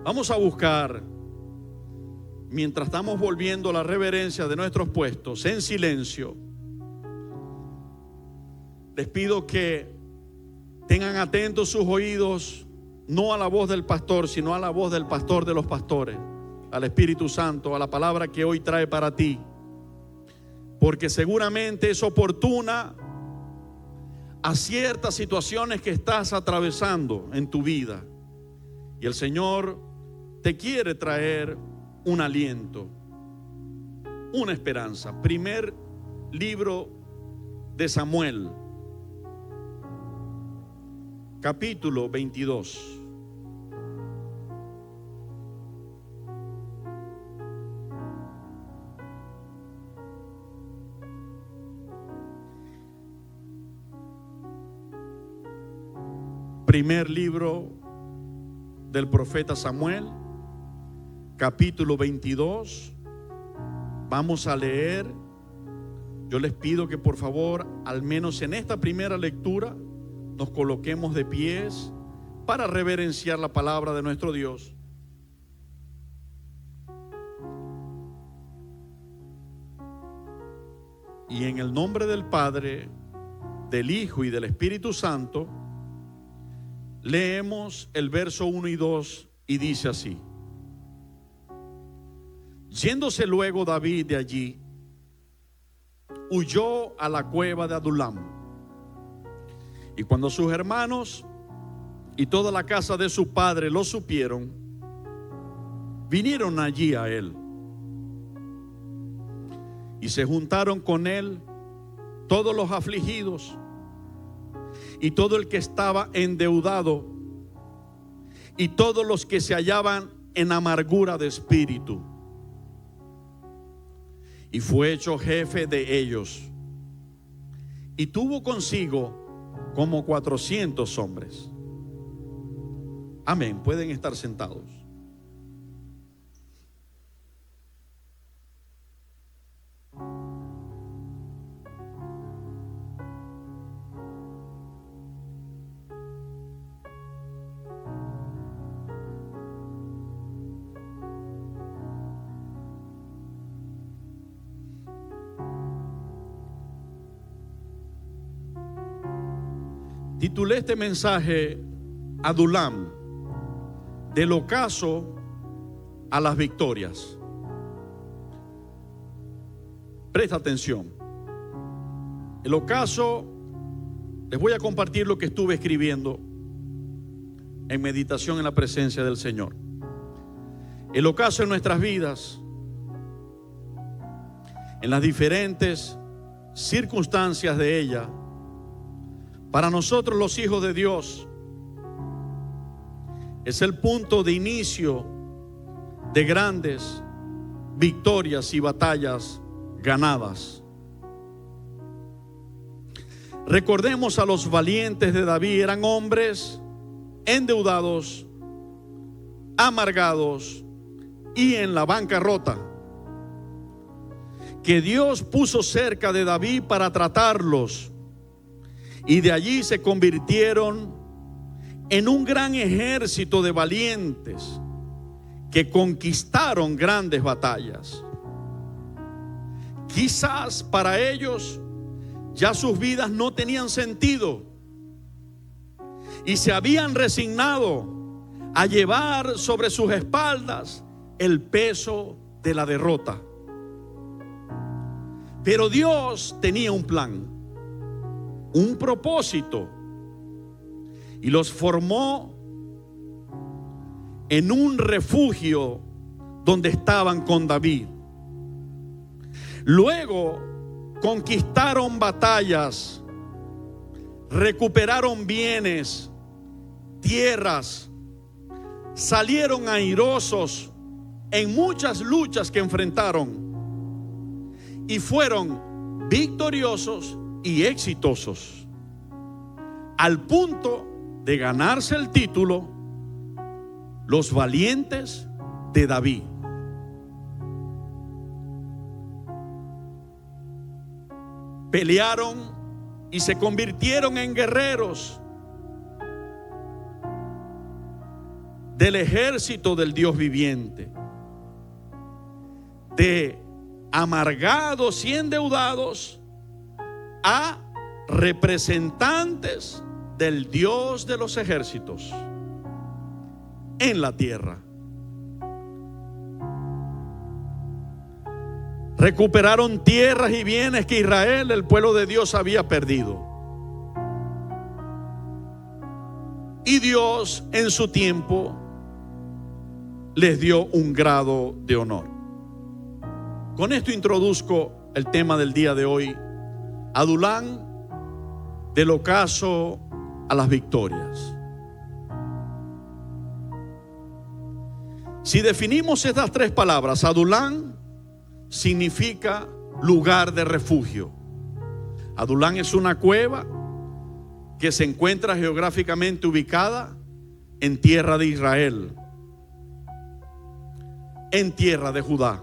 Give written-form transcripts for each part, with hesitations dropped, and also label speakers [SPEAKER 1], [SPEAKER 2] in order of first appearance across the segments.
[SPEAKER 1] Vamos a buscar, mientras estamos volviendo a la reverencia de nuestros puestos, en silencio, les pido que tengan atentos sus oídos, no a la voz del pastor, sino a la voz del pastor de los pastores, al Espíritu Santo, a la palabra que hoy trae para ti, porque seguramente es oportuna a ciertas situaciones que estás atravesando en tu vida, y el Señor te quiere traer un aliento, una esperanza. Primer libro de Samuel, capítulo 22. Primer libro del profeta Samuel, capítulo 22. Vamos a leer. Yo les pido que por favor, al menos en esta primera lectura, nos coloquemos de pies para reverenciar la palabra de nuestro Dios. Y en el nombre del Padre, del Hijo y del Espíritu Santo, leemos el verso 1 y 2 y dice así: Yéndose luego David de allí, huyó a la cueva de Adulam. Y cuando sus hermanos y toda la casa de su padre lo supieron, vinieron allí a él. Y se juntaron con él todos los afligidos y todo el que estaba endeudado y todos los que se hallaban en amargura de espíritu. Y fue hecho jefe de ellos, y tuvo consigo como 400 hombres. Amén. Pueden estar sentados. Titulé este mensaje Adulam, del ocaso a las victorias. Presta atención. El ocaso, les voy a compartir lo que estuve escribiendo en meditación en la presencia del Señor. El ocaso en nuestras vidas, en las diferentes circunstancias de ella, para nosotros los hijos de Dios, es el punto de inicio de grandes victorias y batallas ganadas. Recordemos a los valientes de David. Eran hombres endeudados, amargados y en la bancarrota, que Dios puso cerca de David para tratarlos. Y de allí se convirtieron en un gran ejército de valientes que conquistaron grandes batallas. Quizás para ellos ya sus vidas no tenían sentido y se habían resignado a llevar sobre sus espaldas el peso de la derrota. Pero Dios tenía un plan, un propósito, y los formó en un refugio donde estaban con David. Luego conquistaron batallas, recuperaron bienes, tierras, salieron airosos en muchas luchas que enfrentaron y fueron victoriosos y exitosos, al punto de ganarse el título los valientes de David. Pelearon y se convirtieron en guerreros. del ejército del Dios viviente, de amargados y endeudados a representantes del Dios de los ejércitos en la tierra. Recuperaron tierras y bienes que Israel, el pueblo de Dios, había perdido. Y Dios en su tiempo les dio un grado de honor. Con esto introduzco el tema del día de hoy: Adulán, del ocaso a las victorias. Si definimos estas tres palabras, Adulán significa lugar de refugio. Adulán es una cueva que se encuentra geográficamente ubicada en tierra de Israel, en tierra de Judá.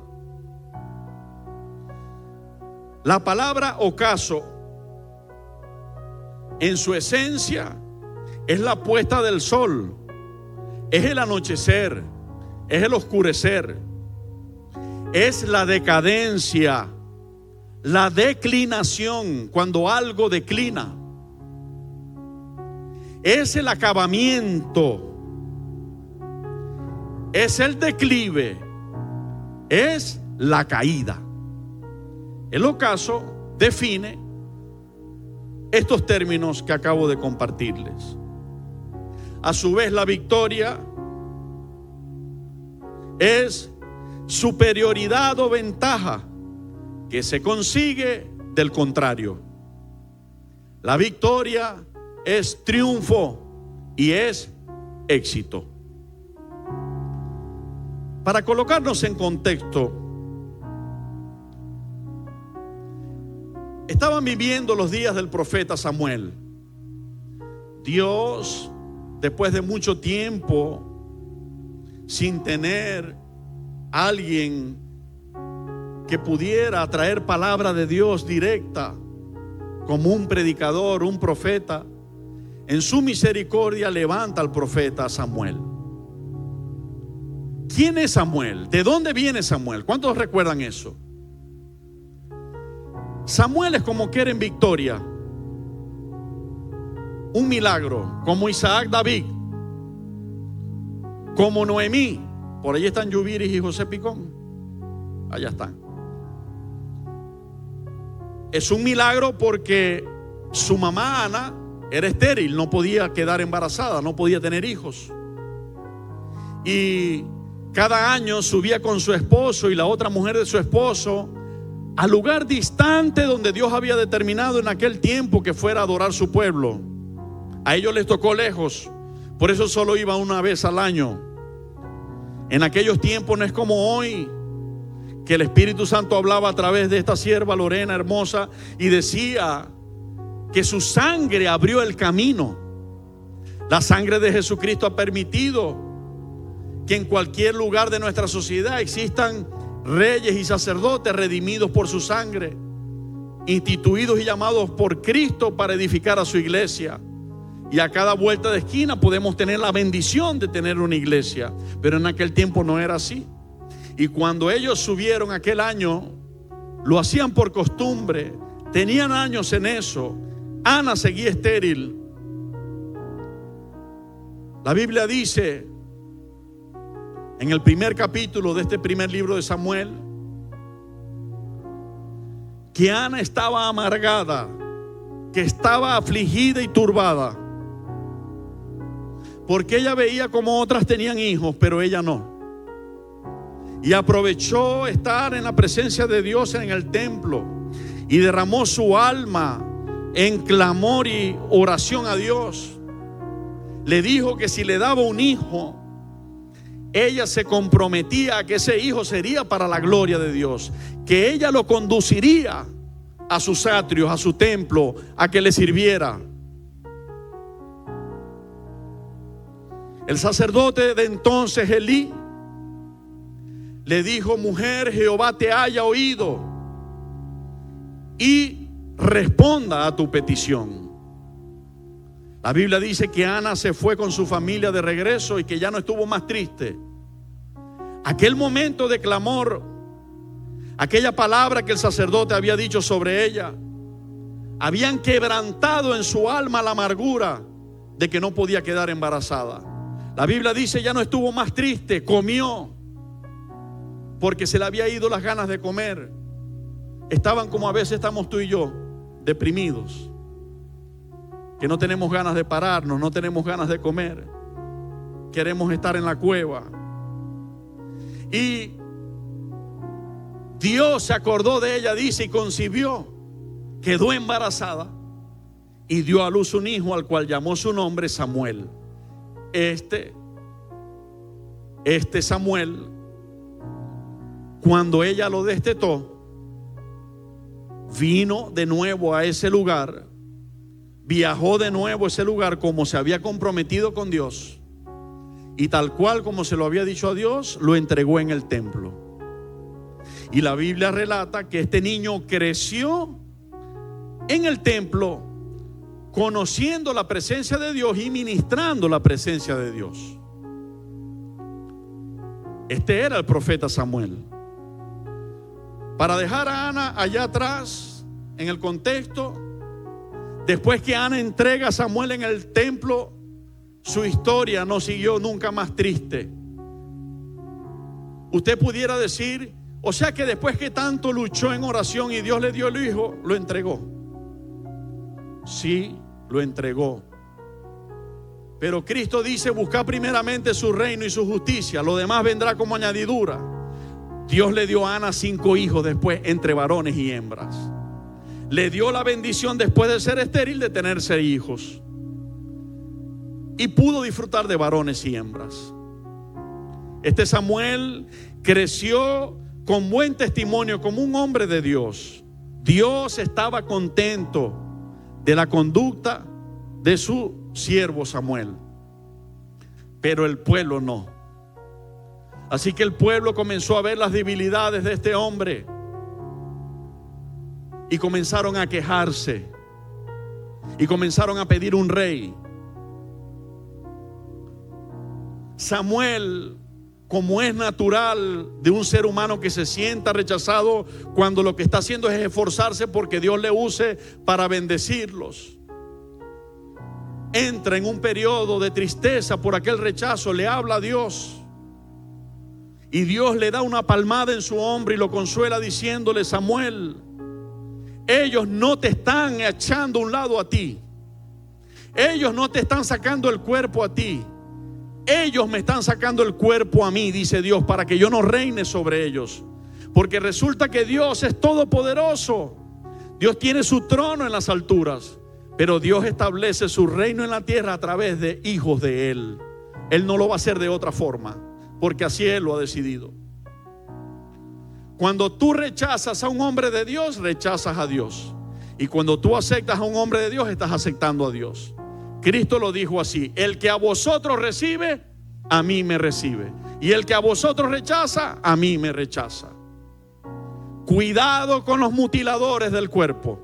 [SPEAKER 1] La palabra ocaso, en su esencia, es la puesta del sol, es el anochecer, es el oscurecer, es la decadencia, la declinación, cuando algo declina, es el acabamiento, es el declive, es la caída. El ocaso define estos términos que acabo de compartirles. A su vez, la victoria es superioridad o ventaja que se consigue del contrario. La victoria es triunfo y es éxito. Para colocarnos en contexto, estaban viviendo los días del profeta Samuel. Dios, después de mucho tiempo sin tener alguien que pudiera traer palabra de Dios directa, como un predicador, un profeta, en su misericordia levanta al profeta Samuel. ¿Quién es Samuel? ¿De dónde viene Samuel? ¿Cuántos recuerdan eso? Samuel es como que era en Victoria, un milagro, como Isaac David, como Noemí. Por ahí están Yubiris y José Picón. Allá están. Es un milagro porque su mamá Ana era estéril, no podía quedar embarazada, no podía tener hijos. Y cada año subía con su esposo y la otra mujer de su esposo al lugar distante donde Dios había determinado en aquel tiempo que fuera a adorar su pueblo. A ellos les tocó lejos, por eso solo iba una vez al año. En aquellos tiempos no es como hoy, que el Espíritu Santo hablaba a través de esta sierva Lorena hermosa y decía que su sangre abrió el camino. La sangre de Jesucristo ha permitido que en cualquier lugar de nuestra sociedad existan reyes y sacerdotes redimidos por su sangre, instituidos y llamados por Cristo para edificar a su iglesia. Y a cada vuelta de esquina podemos tener la bendición de tener una iglesia. Pero en aquel tiempo no era así. Y cuando ellos subieron aquel año, lo hacían por costumbre. Tenían años en eso. Ana seguía estéril. La Biblia dice en el primer capítulo de este primer libro de Samuel que Ana estaba amargada, que estaba afligida y turbada, porque ella veía como otras tenían hijos, pero ella no. Y aprovechó estar en la presencia de Dios en el templo y derramó su alma en clamor y oración a Dios. Le dijo que si le daba un hijo, ella se comprometía a que ese hijo sería para la gloria de Dios, que ella lo conduciría a sus atrios, a su templo, a que le sirviera. El sacerdote de entonces, Elí, le dijo: mujer, Jehová te haya oído y responda a tu petición. La Biblia dice que Ana se fue con su familia de regreso y que ya no estuvo más triste. Aquel momento de clamor, aquella palabra que el sacerdote había dicho sobre ella, habían quebrantado en su alma la amargura de que no podía quedar embarazada. La Biblia dice ya no estuvo más triste, comió, porque se le había ido las ganas de comer. Estaban como a veces estamos tú y yo, deprimidos, que no tenemos ganas de pararnos, no tenemos ganas de comer, queremos estar en la cueva. Y Dios se acordó de ella, dice, y concibió, quedó embarazada y dio a luz un hijo al cual llamó su nombre Samuel. Este Samuel, cuando ella lo destetó, vino de nuevo a ese lugar, viajó de nuevo a ese lugar como se había comprometido con Dios, y tal cual como se lo había dicho a Dios, lo entregó en el templo. Y la Biblia relata que este niño creció en el templo, conociendo la presencia de Dios y ministrando la presencia de Dios. Este era el profeta Samuel. Para dejar a Ana allá atrás, en el contexto, después que Ana entrega a Samuel en el templo, su historia no siguió nunca más triste. Usted pudiera decir, o sea que después que tanto luchó en oración y Dios le dio el hijo, lo entregó. Sí, lo entregó. Pero Cristo dice, buscad primeramente su reino y su justicia, lo demás vendrá como añadidura. Dios le dio a Ana 5 hijos después, entre varones y hembras. Le dio la bendición después de ser estéril de tener 6 hijos. Y pudo disfrutar de varones y hembras. Este Samuel creció con buen testimonio como un hombre de Dios. Dios estaba contento de la conducta de su siervo Samuel, pero el pueblo no. Así que el pueblo comenzó a ver las debilidades de este hombre y comenzaron a quejarse y comenzaron a pedir un rey. Samuel, como es natural de un ser humano que se sienta rechazado cuando lo que está haciendo es esforzarse porque Dios le use para bendecirlos, entra en un periodo de tristeza por aquel rechazo, le habla a Dios y Dios le da una palmada en su hombro y lo consuela diciéndole: Samuel, ellos no te están echando a un lado a ti, ellos no te están sacando el cuerpo a ti, ellos me están sacando el cuerpo a mí, dice Dios, para que yo no reine sobre ellos. Porque resulta que Dios es todopoderoso. Dios tiene su trono en las alturas, pero Dios establece su reino en la tierra a través de hijos de Él. Él no lo va a hacer de otra forma, porque así Él lo ha decidido. Cuando tú rechazas a un hombre de Dios, rechazas a Dios. Y cuando tú aceptas a un hombre de Dios, estás aceptando a Dios. Cristo lo dijo así: el que a vosotros recibe, a mí me recibe, y el que a vosotros rechaza, a mí me rechaza. Cuidado con los mutiladores del cuerpo.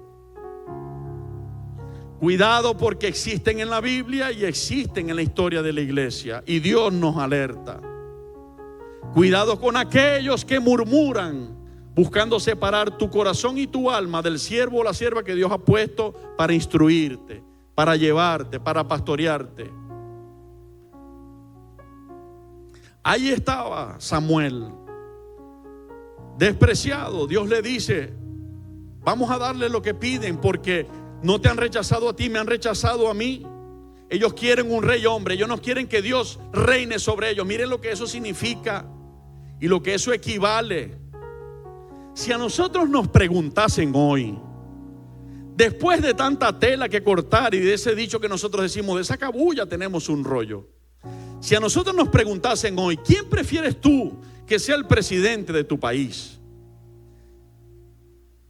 [SPEAKER 1] Cuidado, porque existen en la Biblia y existen en la historia de la iglesia, y Dios nos alerta. Cuidado con aquellos que murmuran, buscando separar tu corazón y tu alma del siervo o la sierva que Dios ha puesto para instruirte, para llevarte, para pastorearte. Ahí estaba Samuel, despreciado. Dios le dice: vamos a darle lo que piden, porque no te han rechazado a ti, me han rechazado a mí. Ellos quieren un rey hombre, ellos no quieren que Dios reine sobre ellos. Miren lo que eso significa y lo que eso equivale. Si a nosotros nos preguntasen hoy, después de tanta tela que cortar y de ese dicho que nosotros decimos, de esa cabulla tenemos un rollo. Si a nosotros nos preguntasen hoy, ¿quién prefieres tú que sea el presidente de tu país?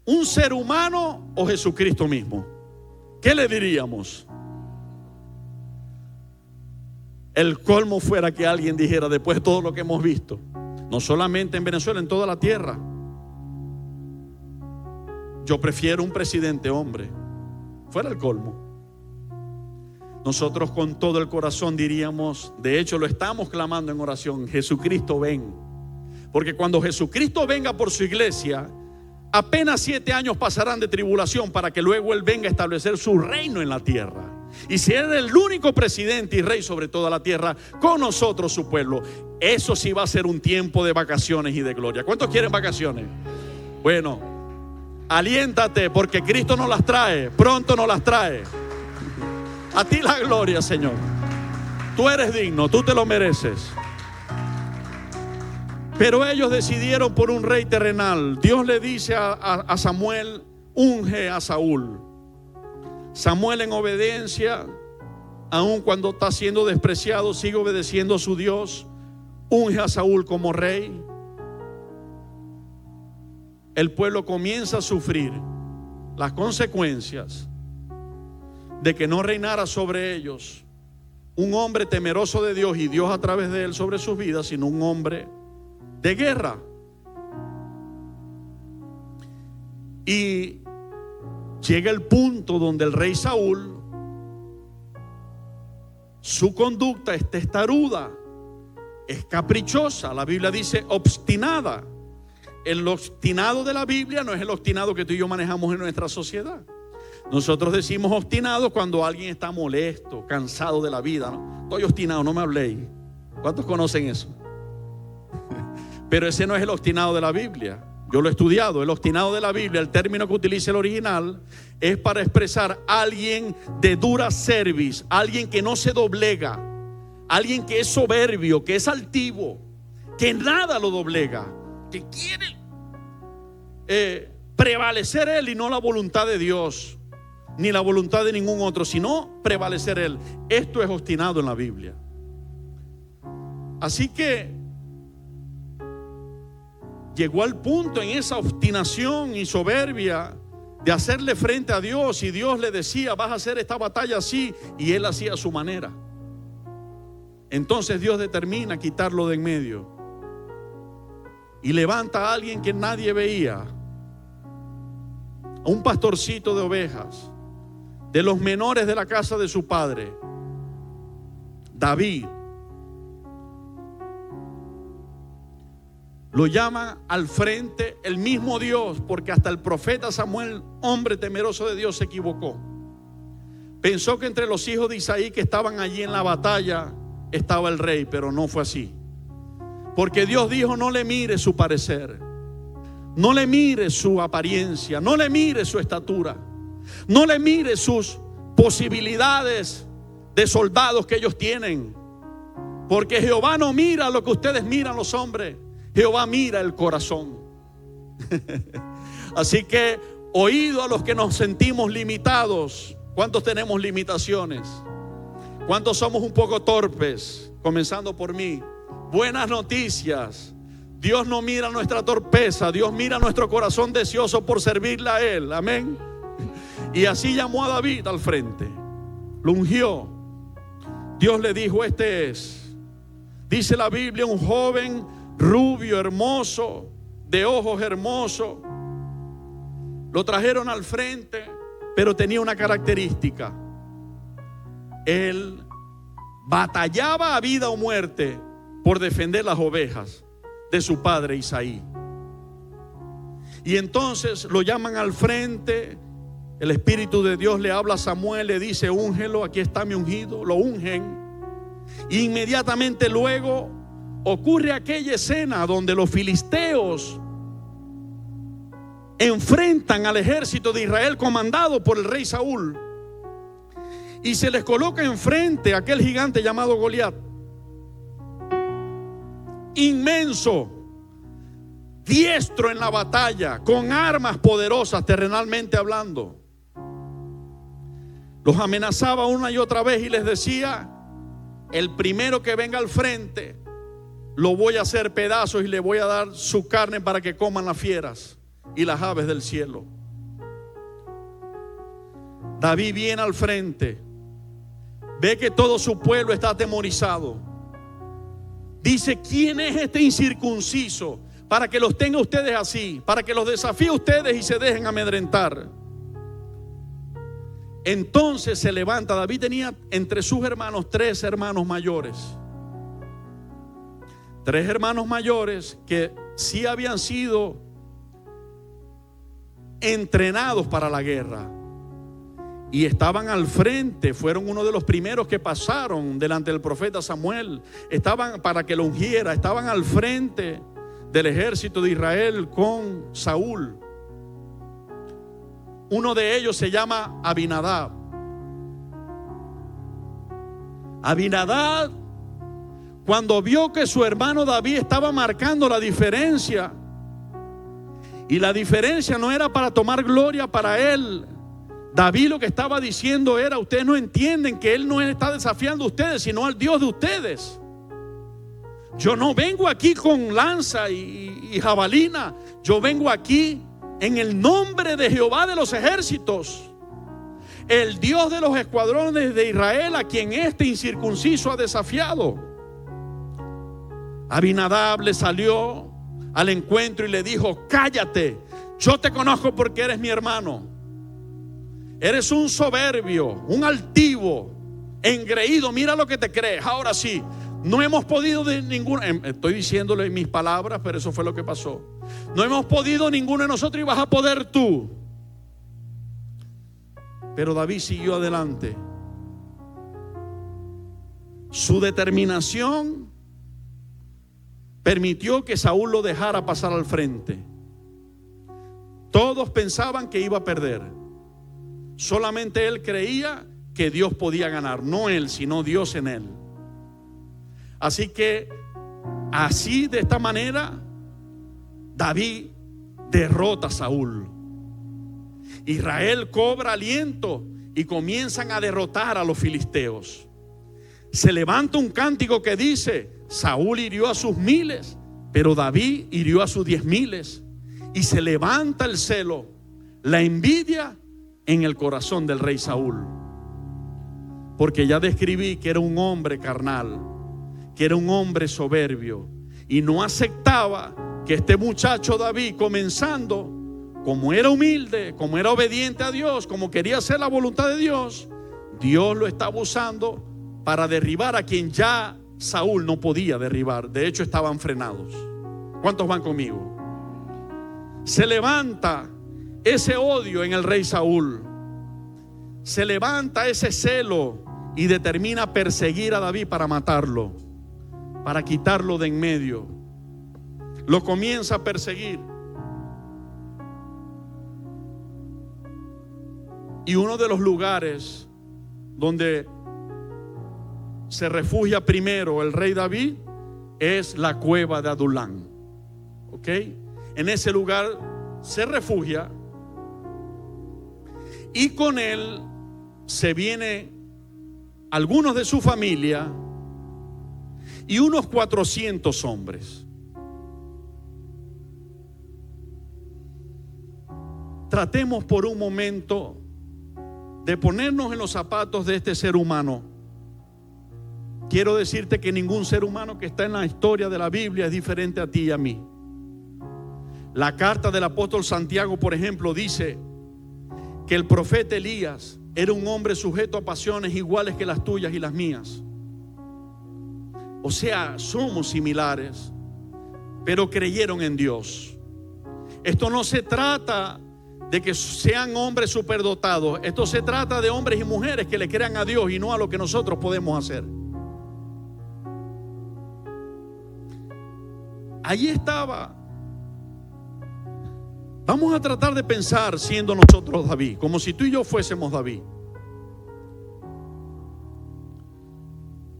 [SPEAKER 1] ¿Un ser humano o Jesucristo mismo? ¿Qué le diríamos? El colmo fuera que alguien dijera, después de todo lo que hemos visto, no solamente en Venezuela, en toda la tierra, yo prefiero un presidente hombre. Fuera el colmo. nosotros con todo el corazón diríamos, de hecho lo estamos clamando en oración: Jesucristo, ven. Porque cuando Jesucristo venga por su iglesia, apenas 7 años pasarán de tribulación para que luego Él venga a establecer su reino en la tierra. Y si Él es el único presidente y rey sobre toda la tierra, con nosotros su pueblo, eso sí va a ser un tiempo de vacaciones y de gloria. ¿Cuántos quieren vacaciones? Bueno, aliéntate, porque Cristo nos las trae, pronto nos las trae. A ti la gloria, Señor. Tú eres digno, tú te lo mereces. Pero ellos decidieron por un rey terrenal. Dios le dice a Samuel: unge a Saúl. Samuel, en obediencia, aun cuando está siendo despreciado, sigue obedeciendo a su Dios. Unge a Saúl como rey. El pueblo comienza a sufrir las consecuencias de que no reinara sobre ellos un hombre temeroso de Dios y Dios a través de él sobre sus vidas, sino un hombre de guerra. Y llega el punto donde el rey Saúl, su conducta es testaruda, es caprichosa. La Biblia dice obstinada. El obstinado de la Biblia no es el obstinado que tú y yo manejamos en nuestra sociedad. Nosotros decimos obstinado cuando alguien está molesto, cansado de la vida, ¿no? Estoy obstinado, no me habléis. ¿Cuántos conocen eso? Pero ese no es el obstinado de la Biblia. Yo lo he estudiado. El obstinado de la Biblia, el término que utiliza el original, es para expresar a alguien de dura cerviz, alguien que no se doblega, alguien que es soberbio, que es altivo, que nada lo doblega, que quiere prevalecer él y no la voluntad de Dios, ni la voluntad de ningún otro, sino prevalecer él. Esto es obstinado en la Biblia. Así que llegó al punto en esa obstinación y soberbia de hacerle frente a Dios, y Dios le decía: vas a hacer esta batalla así, y él hacía a su manera. Entonces Dios determina quitarlo de en medio y levanta a alguien que nadie veía, a un pastorcito de ovejas, de los menores de la casa de su padre, David. Lo llama al frente el mismo Dios, porque hasta el profeta Samuel, hombre temeroso de Dios, se equivocó. Pensó que entre los hijos de Isaí que estaban allí en la batalla estaba el rey, pero no fue así. Porque Dios dijo: no le mire su parecer, no le mire su apariencia, no le mire su estatura, no le mire sus posibilidades de soldados que ellos tienen. Porque Jehová no mira lo que ustedes miran los hombres. Jehová mira el corazón. Así que, oído a los que nos sentimos limitados. ¿Cuántos tenemos limitaciones? ¿Cuántos somos un poco torpes? Comenzando por mí. Buenas noticias. Dios no mira nuestra torpeza. Dios mira nuestro corazón deseoso por servirle a Él. Amén. Y así llamó a David al frente. Lo ungió. Dios le dijo: este es, dice la Biblia, un joven rubio, hermoso, de ojos hermosos. Lo trajeron al frente, pero tenía una característica: él batallaba a vida o muerte por defender las ovejas de su padre Isaí. Y entonces lo llaman al frente. El Espíritu de Dios le habla a Samuel, le dice: úngelo, aquí está mi ungido. Lo ungen. E inmediatamente luego ocurre aquella escena donde los filisteos enfrentan al ejército de Israel comandado por el rey Saúl, y se les coloca enfrente aquel gigante llamado Goliat, inmenso, diestro en la batalla, con armas poderosas terrenalmente hablando. Los amenazaba una y otra vez y les decía: el primero que venga al frente lo voy a hacer pedazos y le voy a dar su carne para que coman las fieras y las aves del cielo. David viene al frente, ve que todo su pueblo está atemorizado. Dice: ¿quién es este incircunciso para que los tenga ustedes así, para que los desafíe ustedes y se dejen amedrentar? Entonces se levanta. David tenía entre sus hermanos 3 hermanos mayores. 3 hermanos mayores que sí habían sido entrenados para la guerra y estaban al frente. Fueron uno de los primeros que pasaron delante del profeta Samuel. Estaban para que lo ungiera. Estaban al frente del ejército de Israel con Saúl. Uno de ellos se llama Abinadab. Abinadab, cuando vio que su hermano David estaba marcando la diferencia, y la diferencia no era para tomar gloria para él, David lo que estaba diciendo era: ustedes no entienden que él no está desafiando a ustedes, sino al Dios de ustedes. Yo no vengo aquí con lanza y jabalina. Yo vengo aquí en el nombre de Jehová de los ejércitos, el Dios de los escuadrones de Israel, a quien este incircunciso ha desafiado. Abinadab le salió al encuentro y le dijo: cállate, yo te conozco porque eres mi hermano. Eres un soberbio, un altivo, engreído, mira lo que te crees. Ahora sí, no hemos podido de ninguno, estoy diciéndole en mis palabras, pero eso fue lo que pasó. No hemos podido ninguno de nosotros y vas a poder tú. Pero David siguió adelante. Su determinación permitió que Saúl lo dejara pasar al frente. Todos pensaban que iba a perder. Solamente él creía que Dios podía ganar. No él, sino Dios en él. Así que, así de esta manera, David derrota a Saúl. Israel cobra aliento y comienzan a derrotar a los filisteos. Se levanta un cántico que dice: Saúl hirió a sus 1000, pero David hirió a sus 10,000. Y se levanta el celo, la envidia en el corazón del rey Saúl. Porque ya describí que era un hombre carnal, que era un hombre soberbio, y no aceptaba que este muchacho David, comenzando, como era humilde, como era obediente a Dios, como quería hacer la voluntad de Dios, Dios lo estaba usando para derribar a quien ya Saúl no podía derribar. De hecho, estaban frenados. ¿Cuántos van conmigo? Se levanta ese odio en el rey Saúl. Se levanta ese celo y determina perseguir a David para matarlo, para quitarlo de en medio. Lo comienza a perseguir. Y uno de los lugares donde se refugia primero el rey David es la cueva de Adulán. ¿Ok? En ese lugar se refugia, y con él se viene algunos de su familia y unos 400 hombres. Tratemos por un momento de ponernos en los zapatos de este ser humano. Quiero decirte que ningún ser humano que está en la historia de la Biblia es diferente a ti y a mí. La carta del apóstol Santiago, por ejemplo, dice que el profeta Elías era un hombre sujeto a pasiones iguales que las tuyas y las mías. O sea, somos similares, pero creyeron en Dios. Esto no se trata de que sean hombres superdotados. Esto se trata de hombres y mujeres que le crean a Dios y no a lo que nosotros podemos hacer. Allí estaba. Vamos a tratar de pensar siendo nosotros David, como si tú y yo fuésemos David.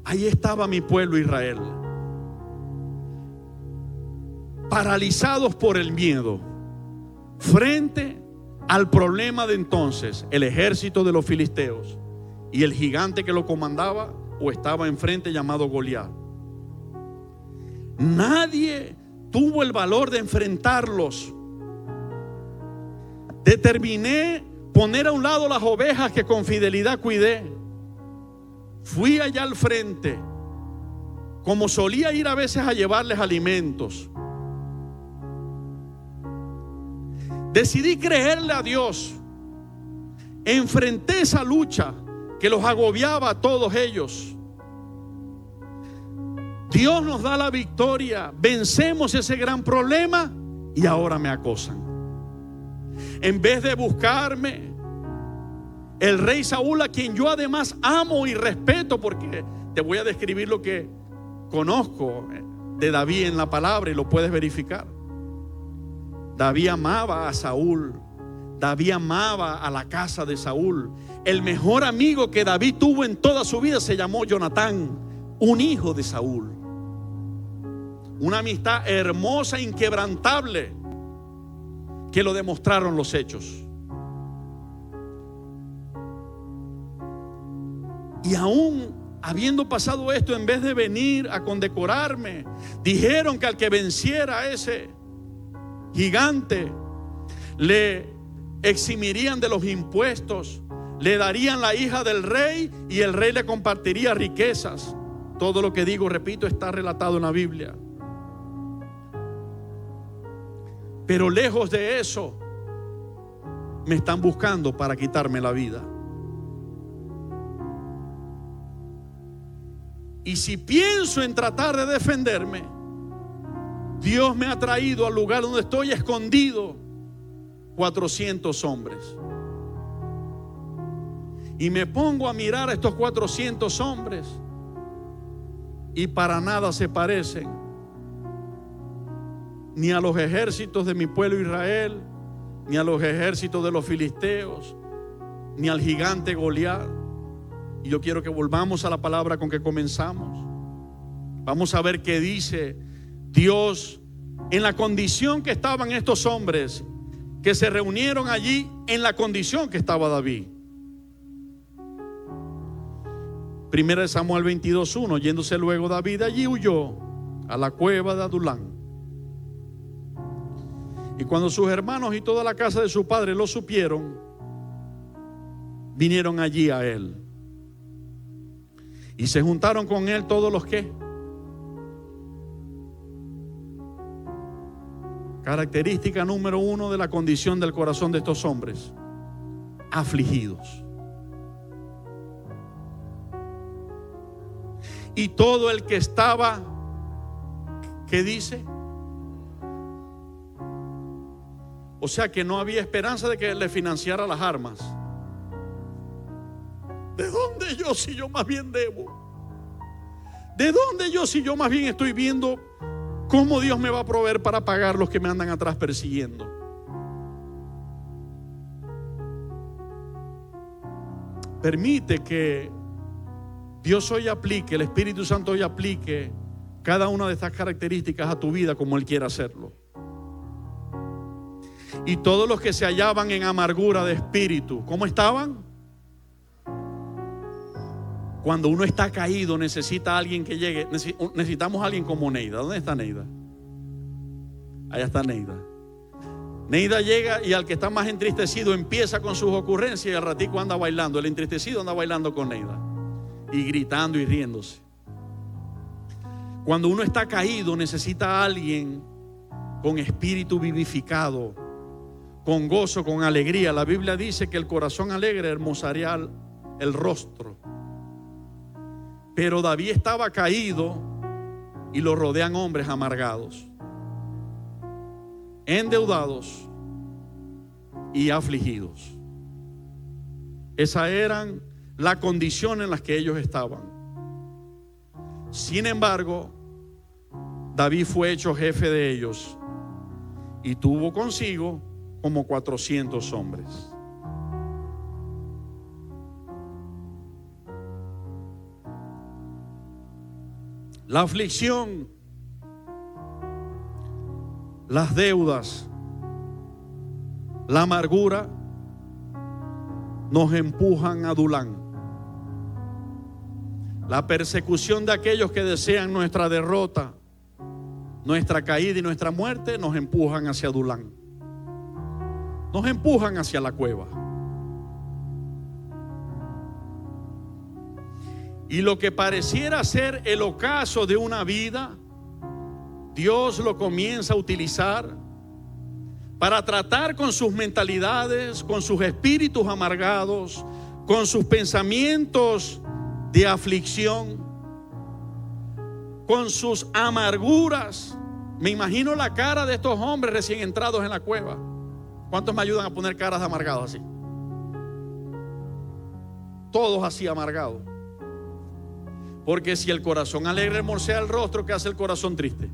[SPEAKER 1] Ahí estaba mi pueblo Israel, paralizados por el miedo, frente al problema de entonces, el ejército de los filisteos y el gigante que lo comandaba o estaba enfrente, llamado Goliat. Nadie tuvo el valor de enfrentarlos. Determiné poner a un lado las ovejas que con fidelidad cuidé. Fui allá al frente, como solía ir a veces a llevarles alimentos. Decidí creerle a Dios. enfrenté esa lucha que los agobiaba a todos ellos. Dios nos da la victoria, vencemos ese gran problema y ahora me acosan. En vez de buscarme, el rey Saúl, a quien yo además amo y respeto, porque te voy a describir lo que conozco de David en la palabra y lo puedes verificar. David amaba a Saúl, David amaba a la casa de Saúl. El mejor amigo que David tuvo en toda su vida se llamó Jonatán, un hijo de Saúl. Una amistad hermosa, inquebrantable, que lo demostraron los hechos. Y aún habiendo pasado esto, en vez de venir a condecorarme, dijeron que al que venciera a ese gigante le eximirían de los impuestos, le darían la hija del rey y el rey le compartiría riquezas. Todo lo que digo, repito, está relatado en la Biblia. Pero lejos de eso, me están buscando para quitarme la vida. Y si pienso en tratar de defenderme, Dios me ha traído al lugar donde estoy escondido 400 hombres. Y me pongo a mirar a estos 400 hombres y para nada se parecen ni a los ejércitos de mi pueblo Israel, ni a los ejércitos de los filisteos, ni al gigante Goliat. Y yo quiero que volvamos a la palabra con que comenzamos. Vamos a ver qué dice Dios en la condición que estaban estos hombres que se reunieron allí, en la condición que estaba David. Primera de Samuel 22:1. Yéndose luego David allí, huyó a la cueva de Adulán. Y cuando sus hermanos y toda la casa de su padre lo supieron, vinieron allí a él. Y se juntaron con él todos los que. Característica número 1 de la condición del corazón de estos hombres: afligidos. Y todo el que estaba, ¿qué dice? O sea que no había esperanza de que le financiara las armas. ¿De dónde yo si yo más bien debo? ¿De dónde yo si yo más bien estoy viendo cómo Dios me va a proveer para pagar los que me andan atrás persiguiendo? Permite que Dios hoy aplique, el Espíritu Santo hoy aplique cada una de estas características a tu vida como Él quiera hacerlo. Y todos los que se hallaban en amargura de espíritu, ¿cómo estaban? Cuando uno está caído, necesita a alguien que llegue. Necesitamos a alguien como Neida. ¿Dónde está Neida? Allá está Neida. Neida llega y al que está más entristecido empieza con sus ocurrencias y al ratico anda bailando. El entristecido anda bailando con Neida y gritando y riéndose. Cuando uno está caído, necesita a alguien con espíritu vivificado, con gozo, con alegría. La Biblia dice que el corazón alegre hermosaría el rostro. Pero David estaba caído y lo rodean hombres amargados, endeudados y afligidos. Esa eran la condición en la que ellos estaban. Sin embargo, David fue hecho jefe de ellos y tuvo consigo como 400 hombres. La aflicción, las deudas, la amargura nos empujan a Adulán. La persecución de aquellos que desean nuestra derrota, nuestra caída y nuestra muerte nos empujan hacia Adulán. Nos empujan hacia la cueva. Y lo que pareciera ser el ocaso de una vida, Dios lo comienza a utilizar para tratar con sus mentalidades, con sus espíritus amargados, con sus pensamientos de aflicción, con sus amarguras. Me imagino la cara de estos hombres recién entrados en la cueva. ¿Cuántos me ayudan a poner caras de amargados así? Todos así amargados. Porque si el corazón alegre hermosea el rostro, ¿qué hace el corazón triste?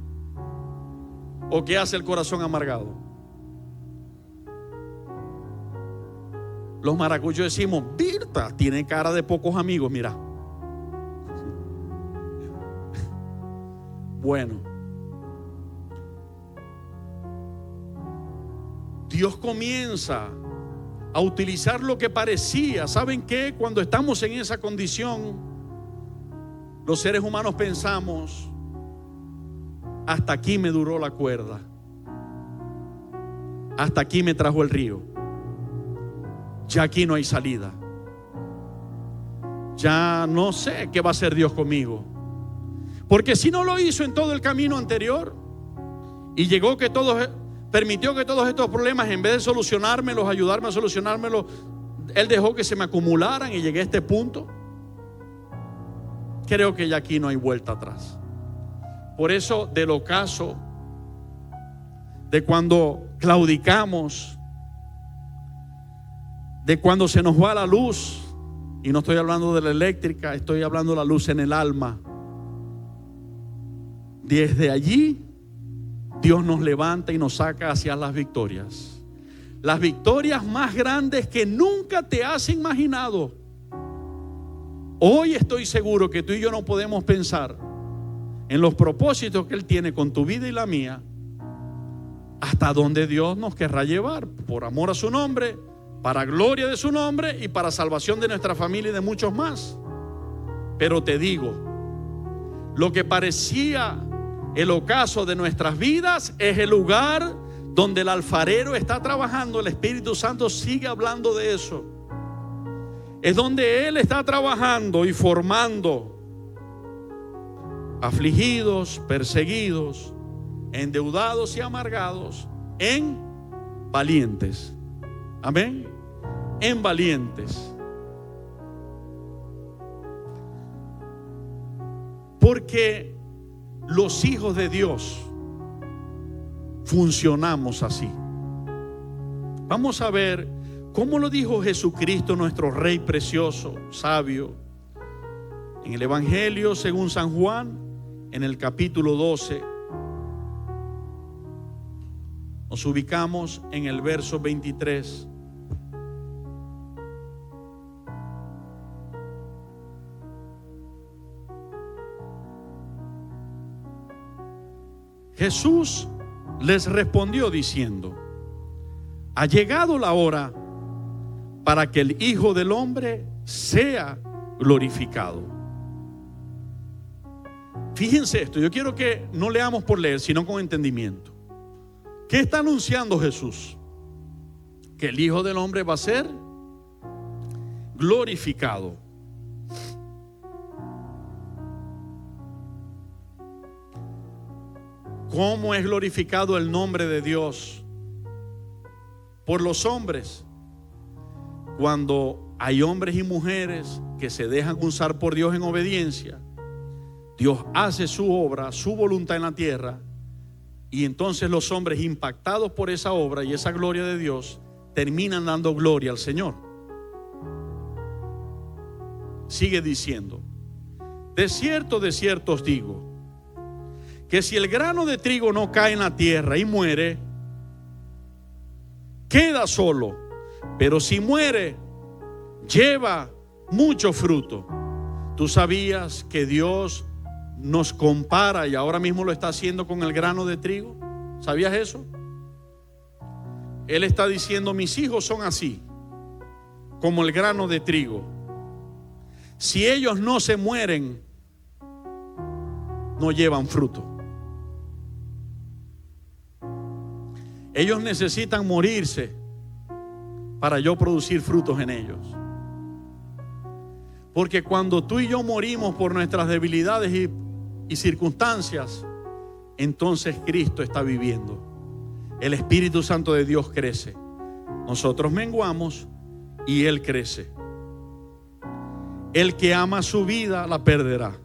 [SPEAKER 1] ¿O qué hace el corazón amargado? Los maracuchos decimos: Virta tiene cara de pocos amigos, mira. Bueno, Dios comienza a utilizar lo que parecía. ¿Saben qué? Cuando estamos en esa condición, los seres humanos pensamos: hasta aquí me duró la cuerda, hasta aquí me trajo el río, ya aquí no hay salida, ya no sé qué va a hacer Dios conmigo. Porque si no lo hizo en todo el camino anterior y permitió que todos estos problemas, en vez de solucionármelos, ayudarme a solucionármelos, Él dejó que se me acumularan y llegué a este punto. Creo que ya aquí no hay vuelta atrás. Por eso, del ocaso de cuando claudicamos, de cuando se nos va la luz, y no estoy hablando de la eléctrica, estoy hablando de la luz en el alma. Desde allí Dios nos levanta y nos saca hacia las victorias. Las victorias más grandes que nunca te has imaginado. Hoy estoy seguro que tú y yo no podemos pensar en los propósitos que Él tiene con tu vida y la mía, hasta donde Dios nos querrá llevar, por amor a su nombre, para gloria de su nombre y para salvación de nuestra familia y de muchos más. Pero te digo, lo que parecía el ocaso de nuestras vidas es el lugar donde el alfarero está trabajando. El Espíritu Santo sigue hablando de eso. Es donde Él está trabajando y formando afligidos, perseguidos, endeudados y amargados en valientes. Amén. En valientes. Porque los hijos de Dios funcionamos así. Vamos a ver cómo lo dijo Jesucristo, nuestro Rey precioso, sabio, en el Evangelio según San Juan, en el capítulo 12. Nos ubicamos en el verso 23. Jesús les respondió diciendo: ha llegado la hora para que el Hijo del Hombre sea glorificado. Fíjense esto, yo quiero que no leamos por leer, sino con entendimiento. ¿Qué está anunciando Jesús? Que el Hijo del Hombre va a ser glorificado. ¿Cómo es glorificado el nombre de Dios por los hombres? Cuando hay hombres y mujeres que se dejan usar por Dios en obediencia, Dios hace su obra, su voluntad en la tierra, y entonces los hombres, impactados por esa obra y esa gloria de Dios, terminan dando gloria al Señor. Sigue diciendo: de cierto os digo, que si el grano de trigo no cae en la tierra y muere, queda solo, pero si muere, lleva mucho fruto. ¿Tú sabías que Dios nos compara, y ahora mismo lo está haciendo, con el grano de trigo? ¿Sabías eso? Él está diciendo: mis hijos son así, como el grano de trigo. Si ellos no se mueren, no llevan fruto. Ellos necesitan morirse para yo producir frutos en ellos. Porque cuando tú y yo morimos por nuestras debilidades y circunstancias, entonces Cristo está viviendo. el Espíritu Santo de Dios crece. Nosotros menguamos y Él crece. El que ama su vida la perderá,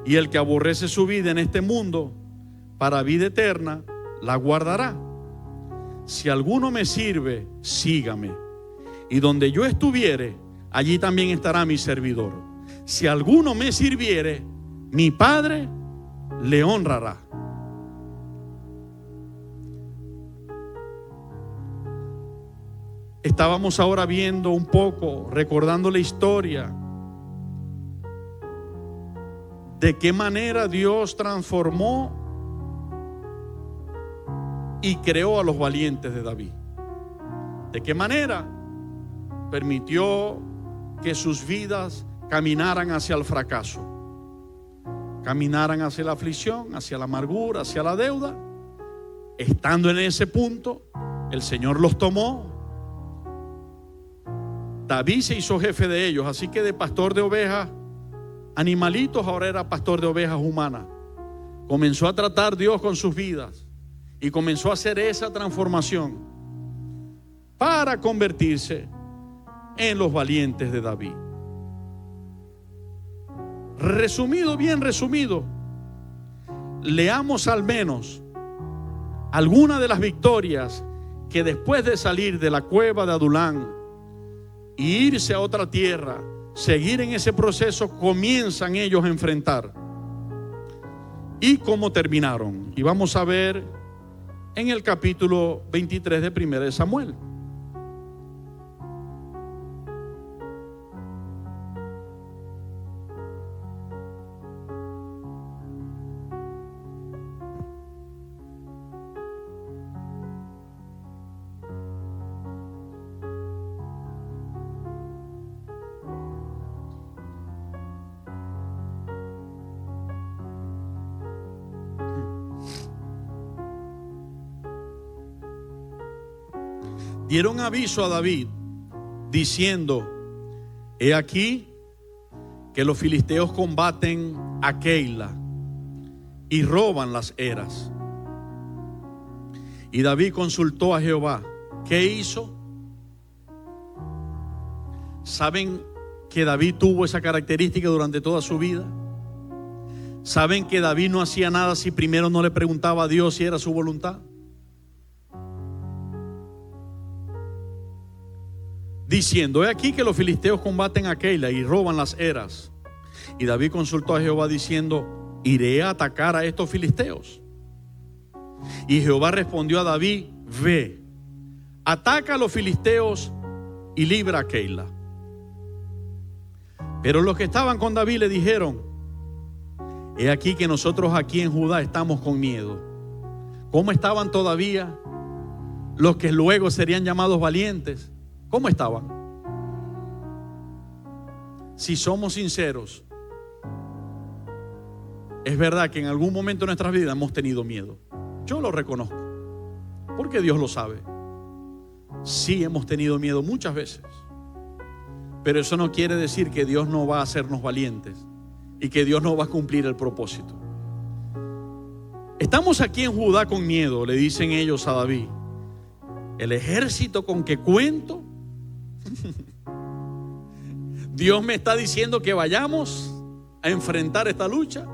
[SPEAKER 1] y el que aborrece su vida en este mundo para vida eterna la guardará. Si alguno me sirve, sígame, y donde yo estuviere, allí también estará mi servidor. Si alguno me sirviere, mi Padre le honrará. Estábamos ahora viendo un poco, recordando la historia de qué manera Dios transformó y creó a los valientes de David. De qué manera permitió que sus vidas caminaran hacia el fracaso, caminaran hacia la aflicción, hacia la amargura, hacia la deuda. Estando en ese punto, el Señor los tomó. David se hizo jefe de ellos, así que de pastor de ovejas, animalitos, ahora era pastor de ovejas humanas. Comenzó a tratar Dios con sus vidas y comenzó a hacer esa transformación para convertirse en los valientes de David. Resumido, bien resumido, leamos al menos algunas de las victorias que después de salir de la cueva de Adulán y irse a otra tierra, seguir en ese proceso, comienzan ellos a enfrentar. Y cómo terminaron. Y vamos a ver en el capítulo 23 de 1 de Samuel. Dieron aviso a David diciendo: he aquí que los filisteos combaten a Keila y roban las eras. Y David consultó a Jehová. ¿Qué hizo? ¿Saben que David tuvo esa característica durante toda su vida? ¿Saben que David no hacía nada si primero no le preguntaba a Dios si era su voluntad? Diciendo: he aquí que los filisteos combaten a Keila y roban las eras. Y David consultó a Jehová diciendo: ¿iré a atacar a estos filisteos? Y Jehová respondió a David: ve, ataca a los filisteos y libra a Keila. Pero los que estaban con David le dijeron: he aquí que nosotros aquí en Judá estamos con miedo. ¿Cómo estaban todavía los que luego serían llamados valientes? ¿Cómo estaban? Si somos sinceros, es verdad que en algún momento de nuestras vidas hemos tenido miedo. Yo lo reconozco, porque Dios lo sabe. Sí hemos tenido miedo muchas veces, pero eso no quiere decir que Dios no va a hacernos valientes y que Dios no va a cumplir el propósito. Estamos aquí en Judá con miedo, le dicen ellos a David. El ejército con que cuento, Dios me está diciendo que vayamos a enfrentar esta lucha,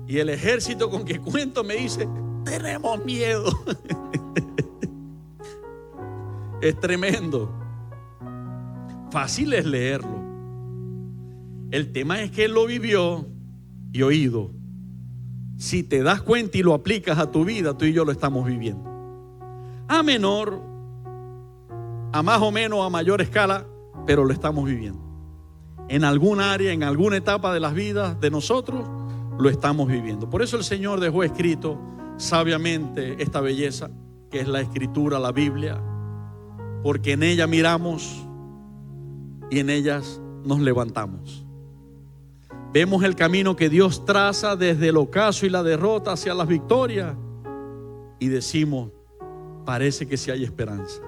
[SPEAKER 1] y el ejército con que cuento me dice: tenemos miedo. Es tremendo. Fácil es leerlo. El tema es que él lo vivió y oído. Si te das cuenta y lo aplicas a tu vida, tú y yo lo estamos viviendo. A menor, a más o menos, a mayor escala, pero lo estamos viviendo. En algún área, en alguna etapa de las vidas de nosotros, lo estamos viviendo. Por eso el Señor dejó escrito sabiamente esta belleza que es la Escritura, la Biblia, porque en ella miramos y en ellas nos levantamos. Vemos el camino que Dios traza desde el ocaso y la derrota hacia las victorias y decimos: parece que sí hay esperanza.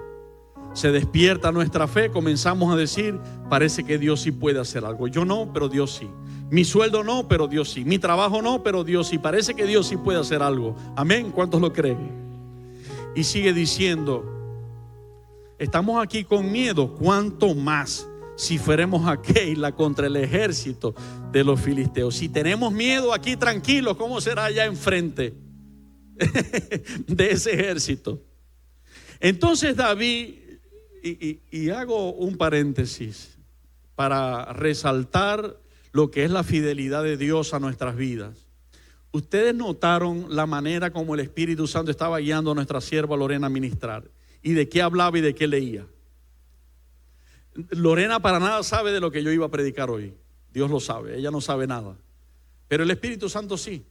[SPEAKER 1] Se despierta nuestra fe, comenzamos a decir: parece que Dios sí puede hacer algo. Yo no, pero Dios sí. Mi sueldo no, pero Dios sí. Mi trabajo no, pero Dios sí. Parece que Dios sí puede hacer algo. Amén. ¿Cuántos lo creen? Y sigue diciendo: estamos aquí con miedo, ¿cuánto más si fuéramos a Keila contra el ejército de los filisteos? Si tenemos miedo aquí tranquilos, ¿cómo será allá enfrente de ese ejército? Entonces David, y hago un paréntesis para resaltar lo que es la fidelidad de Dios a nuestras vidas. Ustedes notaron la manera como el Espíritu Santo estaba guiando a nuestra sierva Lorena a ministrar, y de qué hablaba y de qué leía. Lorena para nada sabe de lo que yo iba a predicar hoy. Dios lo sabe, ella no sabe nada, pero el Espíritu Santo sí.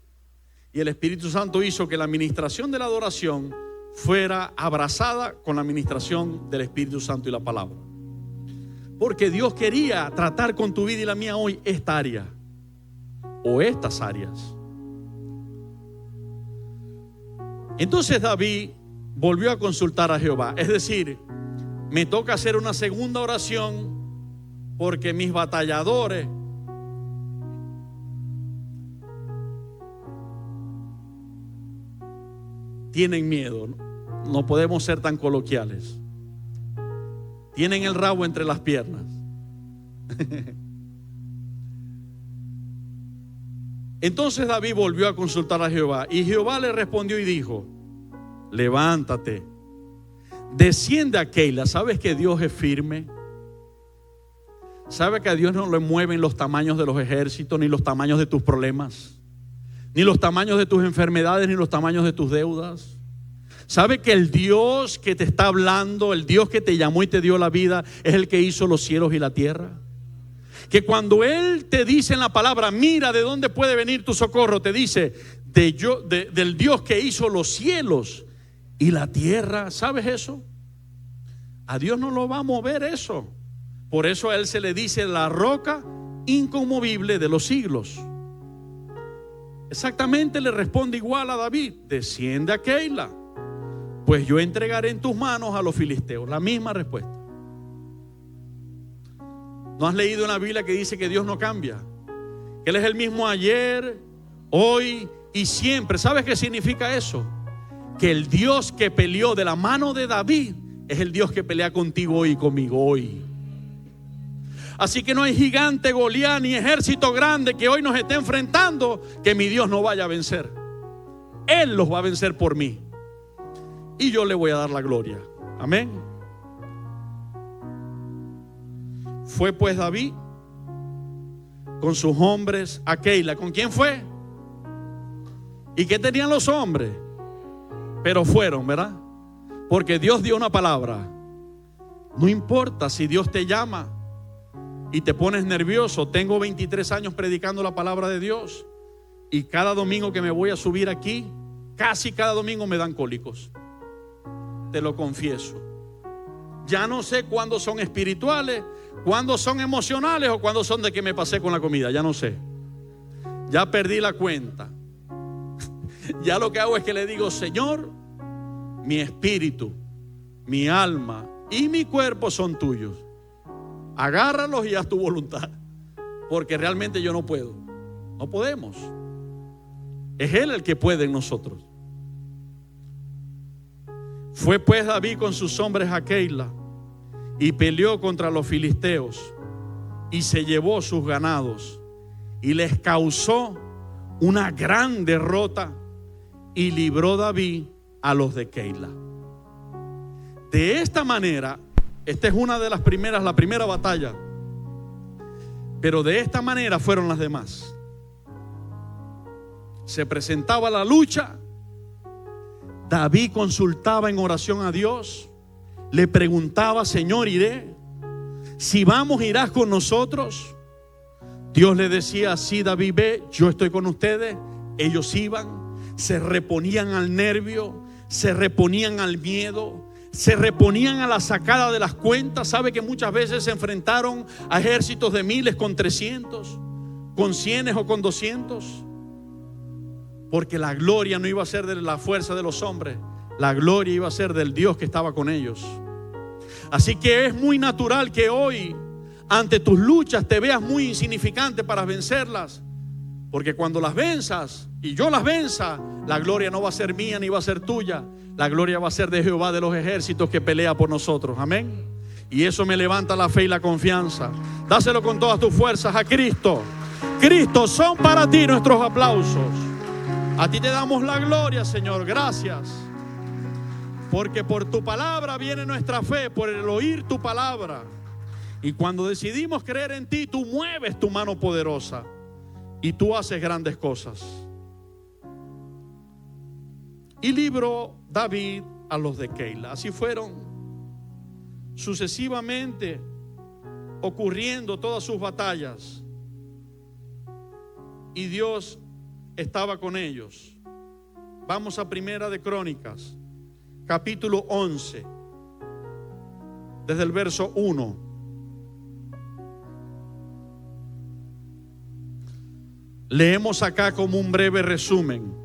[SPEAKER 1] Y el Espíritu Santo hizo que la administración de la adoración fuera abrazada con la administración del Espíritu Santo y la palabra, porque Dios quería tratar con tu vida y la mía hoy esta área o estas áreas. Entonces David volvió a consultar a Jehová, es decir, me toca hacer una segunda oración porque mis batalladores tienen miedo. No podemos ser tan coloquiales. Tienen el rabo entre las piernas. Entonces David volvió a consultar a Jehová, y Jehová le respondió y dijo: levántate, desciende a Keila. ¿Sabes que Dios es firme? ¿Sabes que a Dios no le mueven los tamaños de los ejércitos, ni los tamaños de tus problemas, ni los tamaños de tus enfermedades, ni los tamaños de tus deudas? ¿Sabe que el Dios que te está hablando, el Dios que te llamó y te dio la vida, es el que hizo los cielos y la tierra? Que cuando Él te dice en la palabra, mira de dónde puede venir tu socorro, te dice del Dios que hizo los cielos y la tierra. ¿Sabes eso? A Dios no lo va a mover eso. Por eso a Él se le dice la roca inconmovible de los siglos. Exactamente le responde igual a David: desciende a Keila, pues yo entregaré en tus manos a los filisteos. La misma respuesta. ¿No has leído en la Biblia que dice que Dios no cambia? Que Él es el mismo ayer, hoy y siempre. ¿Sabes qué significa eso? Que el Dios que peleó de la mano de David es el Dios que pelea contigo hoy y conmigo hoy. Así que no hay gigante, Goliat, ni ejército grande que hoy nos esté enfrentando que mi Dios no vaya a vencer. Él los va a vencer por mí, y yo le voy a dar la gloria. Amén. Fue pues David con sus hombres a Keila. ¿Con quién fue? ¿Y qué tenían los hombres? Pero fueron, ¿verdad? Porque Dios dio una palabra. No importa si Dios te llama y te pones nervioso. Tengo 23 años predicando la palabra de Dios, y cada domingo que me voy a subir aquí, casi cada domingo me dan cólicos. Te lo confieso. Ya no sé cuándo son espirituales, cuándo son emocionales o cuándo son de que me pasé con la comida. Ya no sé. Ya perdí la cuenta. Ya lo que hago es que le digo: Señor, mi espíritu, mi alma y mi cuerpo son tuyos. Agárralos y haz tu voluntad, porque realmente yo no puedo. No podemos. Es Él el que puede en nosotros. Fue pues David con sus hombres a Keila y peleó contra los filisteos, y se llevó sus ganados y les causó una gran derrota, y libró David a los de Keila. De esta manera, esta es una de las primeras, la primera batalla, pero de esta manera fueron las demás. Se presentaba la lucha, David consultaba en oración a Dios, le preguntaba: Señor, iré. Si vamos, irás con nosotros. Dios le decía: sí, David, ve, yo estoy con ustedes. Ellos iban, se reponían al nervio, se reponían al miedo, se reponían a la sacada de las cuentas. Sabe que muchas veces se enfrentaron a ejércitos de miles con 300, con 100 o con 200, porque la gloria no iba a ser de la fuerza de los hombres, la gloria iba a ser del Dios que estaba con ellos. Así que es muy natural que hoy, ante tus luchas, te veas muy insignificante para vencerlas, porque cuando las venzas, y yo las venza, la gloria no va a ser mía ni va a ser tuya. La gloria va a ser de Jehová de los ejércitos que pelea por nosotros. Amén. Y eso me levanta la fe y la confianza. Dáselo con todas tus fuerzas a Cristo. Cristo, son para ti nuestros aplausos. A ti te damos la gloria, Señor. Gracias. Porque por tu palabra viene nuestra fe, por el oír tu palabra. Y cuando decidimos creer en ti, tú mueves tu mano poderosa y tú haces grandes cosas. Y libró David a los de Keila. Así fueron sucesivamente ocurriendo todas sus batallas. Y Dios estaba con ellos. Vamos a Primera de Crónicas, capítulo 11, desde el verso 1. Leemos acá como un breve resumen.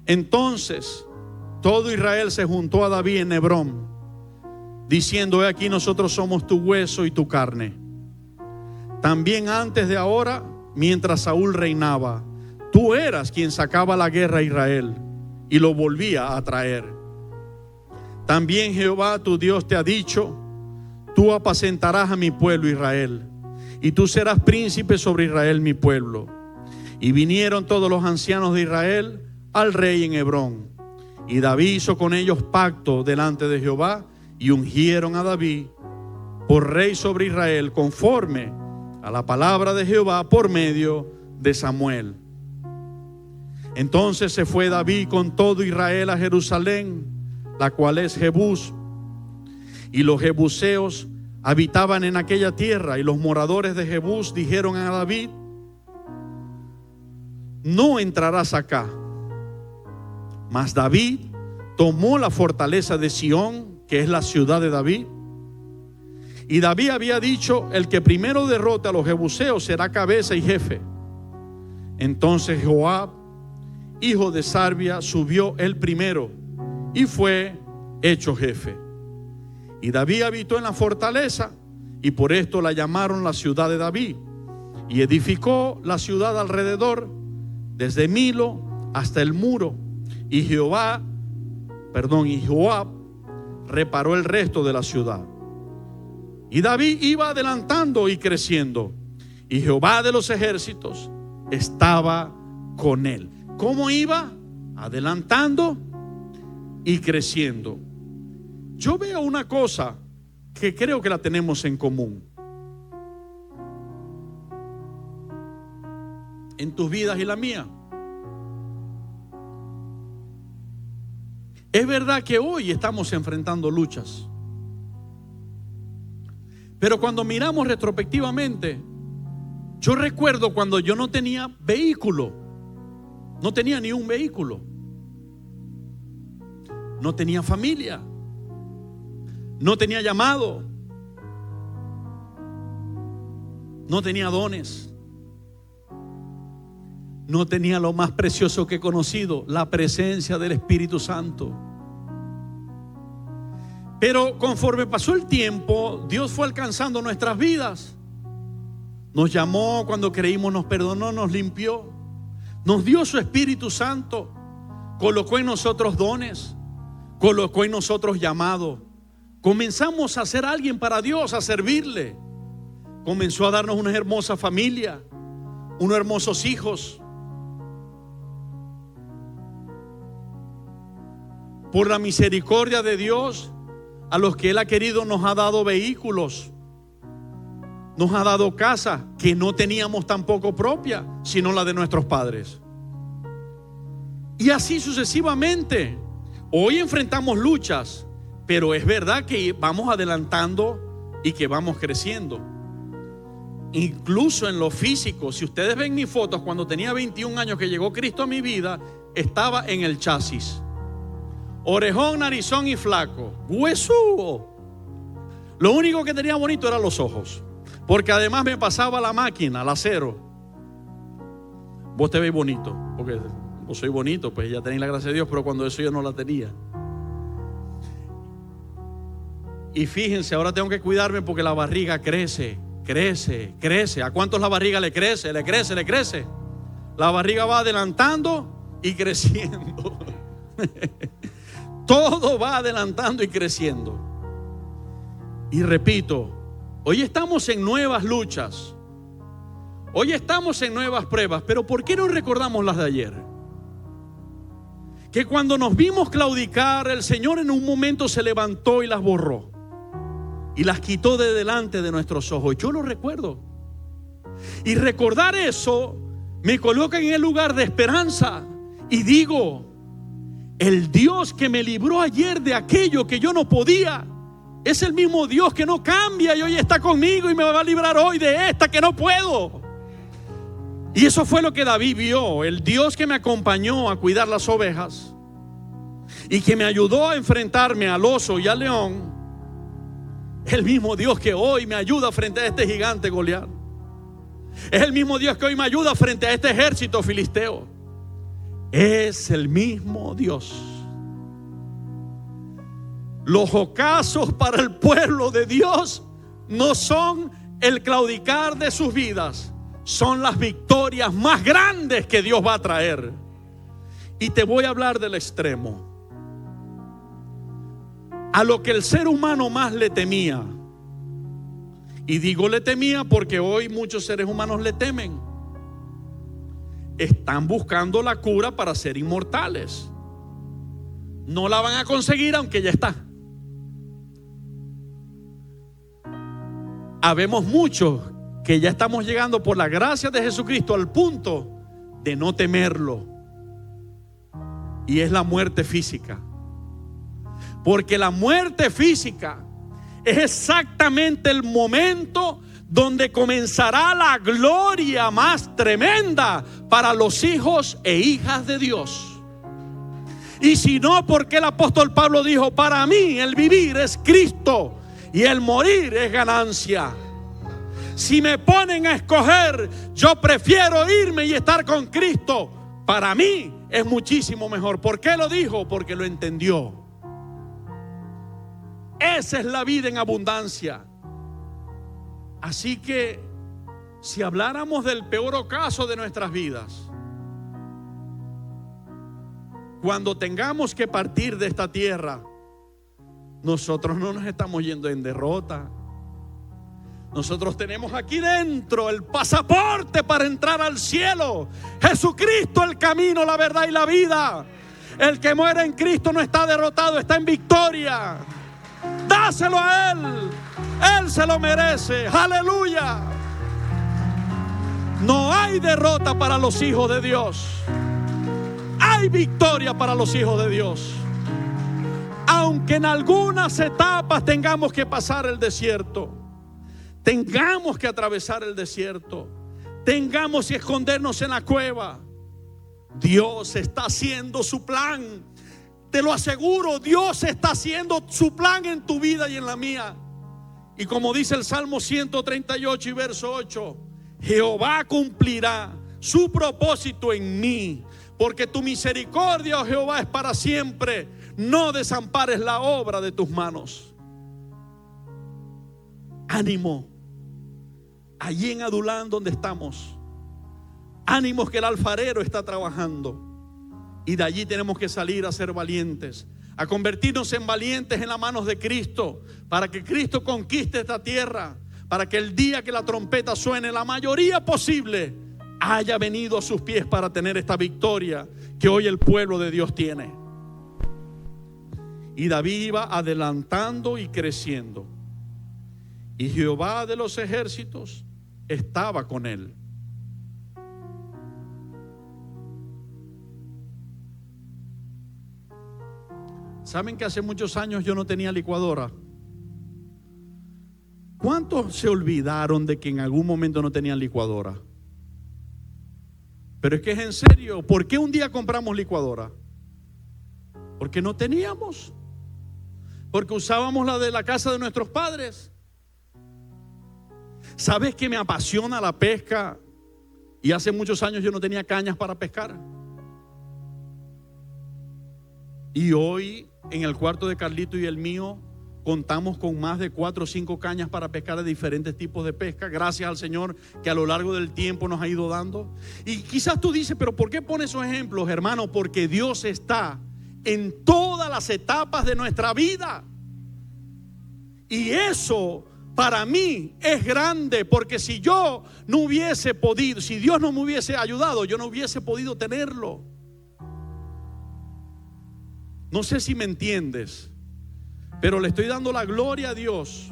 [SPEAKER 1] Entonces todo Israel se juntó a David en Hebrón, diciendo: he aquí, nosotros somos tu hueso y tu carne. También antes de ahora, mientras Saúl reinaba, tú eras quien sacaba la guerra a Israel y lo volvía a traer. También Jehová tu Dios te ha dicho: tú apacentarás a mi pueblo Israel, y tú serás príncipe sobre Israel mi pueblo. Y vinieron todos los ancianos de Israel al rey en Hebrón, y David hizo con ellos pacto delante de Jehová, y ungieron a David por rey sobre Israel, conforme a la palabra de Jehová por medio de Samuel. Entonces se fue David con todo Israel a Jerusalén, la cual es Jebús, y los jebuseos habitaban en aquella tierra. Y los moradores de Jebús dijeron a David: no entrarás acá. Mas David tomó la fortaleza de Sión, que es la ciudad de David. Y David había dicho: el que primero derrote a los jebuseos será cabeza y jefe. Entonces Joab, hijo de Sarvia, subió el primero y fue hecho jefe. Y David habitó en la fortaleza, y por esto la llamaron la ciudad de David. Y edificó la ciudad alrededor, desde Milo hasta el muro. Y Joab reparó el resto de la ciudad. Y David iba adelantando y creciendo, y Jehová de los ejércitos estaba con él. ¿Cómo iba? Adelantando y creciendo. Yo veo una cosa que creo que la tenemos en común en tus vidas y la mía. Es verdad que hoy estamos enfrentando luchas, pero cuando miramos retrospectivamente, yo recuerdo cuando yo no tenía vehículo, no tenía ni un vehículo, no tenía familia, no tenía llamado, no tenía dones, no tenía lo más precioso que he conocido, la presencia del Espíritu Santo. Pero conforme pasó el tiempo, Dios fue alcanzando nuestras vidas. Nos llamó cuando creímos, nos perdonó, nos limpió, nos dio su Espíritu Santo, colocó en nosotros dones, colocó en nosotros llamado. Comenzamos a ser alguien para Dios, a servirle. Comenzó a darnos una hermosa familia, unos hermosos hijos. Por la misericordia de Dios, a los que Él ha querido, nos ha dado vehículos, nos ha dado casa que no teníamos tampoco propia, sino la de nuestros padres. Y así sucesivamente. Hoy enfrentamos luchas, pero es verdad que vamos adelantando y que vamos creciendo. Incluso en lo físico, si ustedes ven mis fotos, cuando tenía 21 años que llegó Cristo a mi vida, estaba en el chasis. Orejón, narizón y flaco, huesudo. Lo único que tenía bonito eran los ojos, porque además me pasaba la máquina, el acero. Vos te veis bonito, porque vos soy bonito, pues ya tenéis la gracia de Dios, pero cuando eso yo no la tenía. Y fíjense, ahora tengo que cuidarme porque la barriga crece. ¿A cuántos la barriga le crece? La barriga va adelantando y creciendo. Todo va adelantando y creciendo. Y repito, hoy estamos en nuevas luchas. Hoy estamos en nuevas pruebas. Pero ¿por qué no recordamos las de ayer? Que cuando nos vimos claudicar, el Señor en un momento se levantó y las borró. Y las quitó de delante de nuestros ojos. Yo lo recuerdo. Y recordar eso me coloca en el lugar de esperanza. Y digo, el Dios que me libró ayer de aquello que yo no podía, es el mismo Dios que no cambia y hoy está conmigo y me va a librar hoy de esta que no puedo. Y eso fue lo que David vio. El Dios que me acompañó a cuidar las ovejas y que me ayudó a enfrentarme al oso y al león, el mismo Dios que hoy me ayuda frente a este gigante Goliat. Es el mismo Dios que hoy me ayuda frente a este ejército filisteo. Es el mismo Dios. Los ocasos para el pueblo de Dios no son el claudicar de sus vidas, son las victorias más grandes que Dios va a traer. Y te voy a hablar del extremo. A lo que el ser humano más le temía. Y digo le temía porque hoy muchos seres humanos le temen. Están buscando la cura para ser inmortales. No la van a conseguir aunque ya está. Habemos muchos que ya estamos llegando por la gracia de Jesucristo al punto de no temerlo. Y es la muerte física. Porque la muerte física es exactamente el momento donde comenzará la gloria más tremenda para los hijos e hijas de Dios. Y si no, porque el apóstol Pablo dijo: para mí el vivir es Cristo y el morir es ganancia. Si me ponen a escoger, yo prefiero irme y estar con Cristo. Para mí es muchísimo mejor. ¿Por qué lo dijo? Porque lo entendió. Esa es la vida en abundancia. Así que si habláramos del peor ocaso de nuestras vidas, cuando tengamos que partir de esta tierra, nosotros no nos estamos yendo en derrota. Nosotros tenemos aquí dentro el pasaporte para entrar al cielo. Jesucristo, el camino, la verdad y la vida. El que muere en Cristo no está derrotado, está en victoria. Dáselo a Él. Él se lo merece. Aleluya. No hay derrota para los hijos de Dios. Hay victoria para los hijos de Dios. Aunque en algunas etapas tengamos que pasar el desierto, tengamos que atravesar el desierto, tengamos que escondernos en la cueva, Dios está haciendo su plan. Te lo aseguro, Dios está haciendo su plan en tu vida y en la mía. Y como dice el Salmo 138 y verso 8, Jehová cumplirá su propósito en mí, porque tu misericordia, oh Jehová, es para siempre. No desampares la obra de tus manos. Ánimo. Allí en Adulán donde estamos, ánimos que el alfarero está trabajando. Y de allí tenemos que salir a ser valientes, a convertirnos en valientes en las manos de Cristo, para que Cristo conquiste esta tierra, para que el día que la trompeta suene, la mayoría posible haya venido a sus pies para tener esta victoria que hoy el pueblo de Dios tiene. Y David iba adelantando y creciendo, y Jehová de los ejércitos estaba con él. ¿Saben que hace muchos años yo no tenía licuadora? ¿Cuántos se olvidaron de que en algún momento no tenían licuadora? Pero es que es en serio. ¿Por qué un día compramos licuadora? Porque no teníamos. Porque usábamos la de la casa de nuestros padres. ¿Sabes que me apasiona la pesca? Y hace muchos años yo no tenía cañas para pescar. Y hoy en el cuarto de Carlito y el mío contamos con más de 4 o 5 cañas para pescar de diferentes tipos de pesca, gracias al Señor que a lo largo del tiempo nos ha ido dando. Y quizás tú dices, pero ¿por qué pones esos ejemplos, hermano? Porque Dios está en todas las etapas de nuestra vida. Y eso para mí es grande, porque si yo no hubiese podido, si Dios no me hubiese ayudado, yo no hubiese podido tenerlo. No sé si me entiendes, pero le estoy dando la gloria a Dios,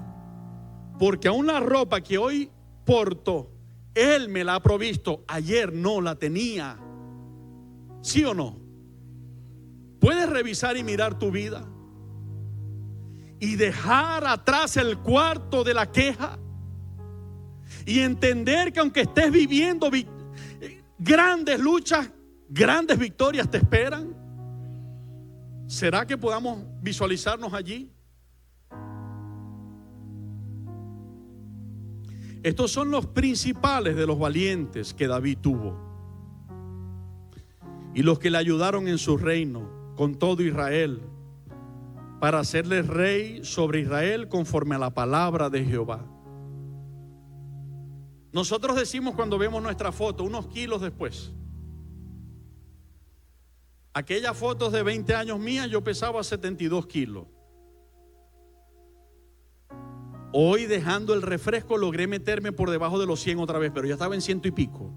[SPEAKER 1] porque aún la ropa que hoy porto, Él me la ha provisto. Ayer no la tenía. ¿Sí o no? Puedes revisar y mirar tu vida y dejar atrás el cuarto de la queja y entender que aunque estés viviendo grandes luchas, grandes victorias te esperan. ¿Será que podamos visualizarnos allí? Estos son los principales de los valientes que David tuvo y los que le ayudaron en su reino con todo Israel, para hacerle rey sobre Israel conforme a la palabra de Jehová. Nosotros decimos cuando vemos nuestra foto, unos kilos después. Aquellas fotos de 20 años mías, yo pesaba 72 kilos. Hoy, dejando el refresco, logré meterme por debajo de los 100 otra vez, pero ya estaba en 100 y pico.